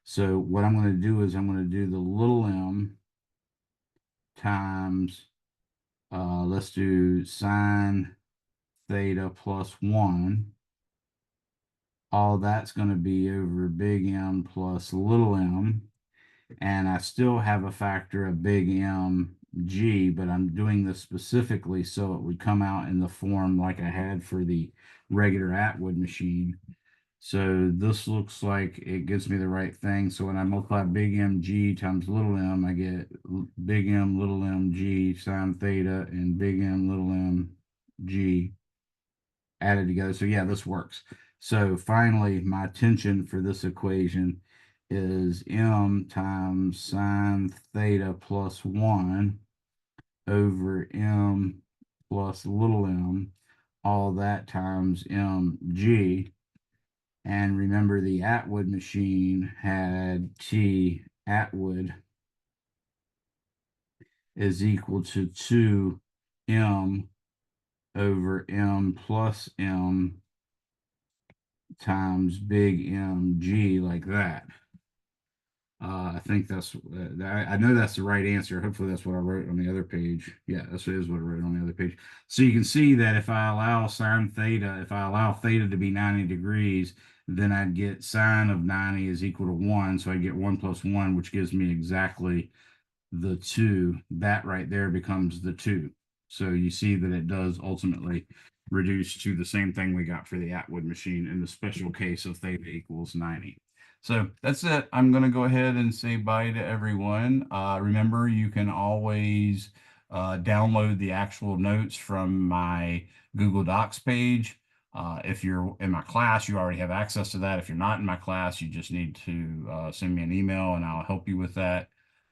So what I'm going to do is I'm going to do the little m times, let's do sine theta plus 1. All that's going to be over big M plus little m. And I still have a factor of big M G, but I'm doing this specifically so it would come out in the form like I had for the regular Atwood machine. So this looks like it gives me the right thing. So when I multiply big MG times little m, I get big M little mg sine theta and big M little m g added together. So yeah, this works. So finally, my tension for this equation is m times sine theta plus 1 over m plus little m, all that times mg. And remember, the Atwood machine had T Atwood is equal to 2m over m plus m times big MG, like that. I think that's, I know that's the right answer. Hopefully that's what I wrote on the other page. Yeah, that's what is what I wrote on the other page. So you can see that if I allow sine theta, if I allow theta to be 90 degrees, then I'd get sine of 90 is equal to 1. So I get 1 plus 1, which gives me exactly the 2. That right there becomes the 2. So you see that it does ultimately reduce to the same thing we got for the Atwood machine in the special case of theta equals 90. So that's it. I'm going to go ahead and say bye to everyone. Remember, you can always download the actual notes from my Google Docs page. If you're in my class, you already have access to that. If you're not in my class, you just need to send me an email and I'll help you with that.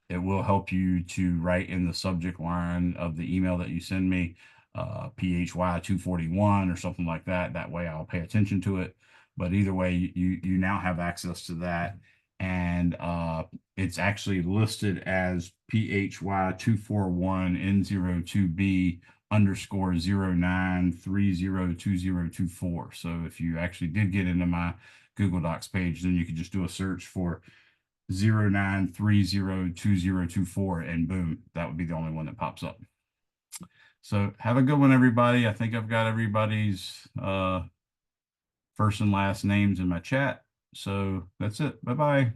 It will help you to write in the subject line of the email that you send me, PHY 241 or something like that. That way I'll pay attention to it. But either way, you now have access to that. And it's actually listed as PHY 241N02B _09302024. So if you actually did get into my Google Docs page, then you could just do a search for 09302024 and boom, that would be the only one that pops up. So have a good one, everybody. I think I've got everybody's first and last names in my chat. So that's it. Bye-bye.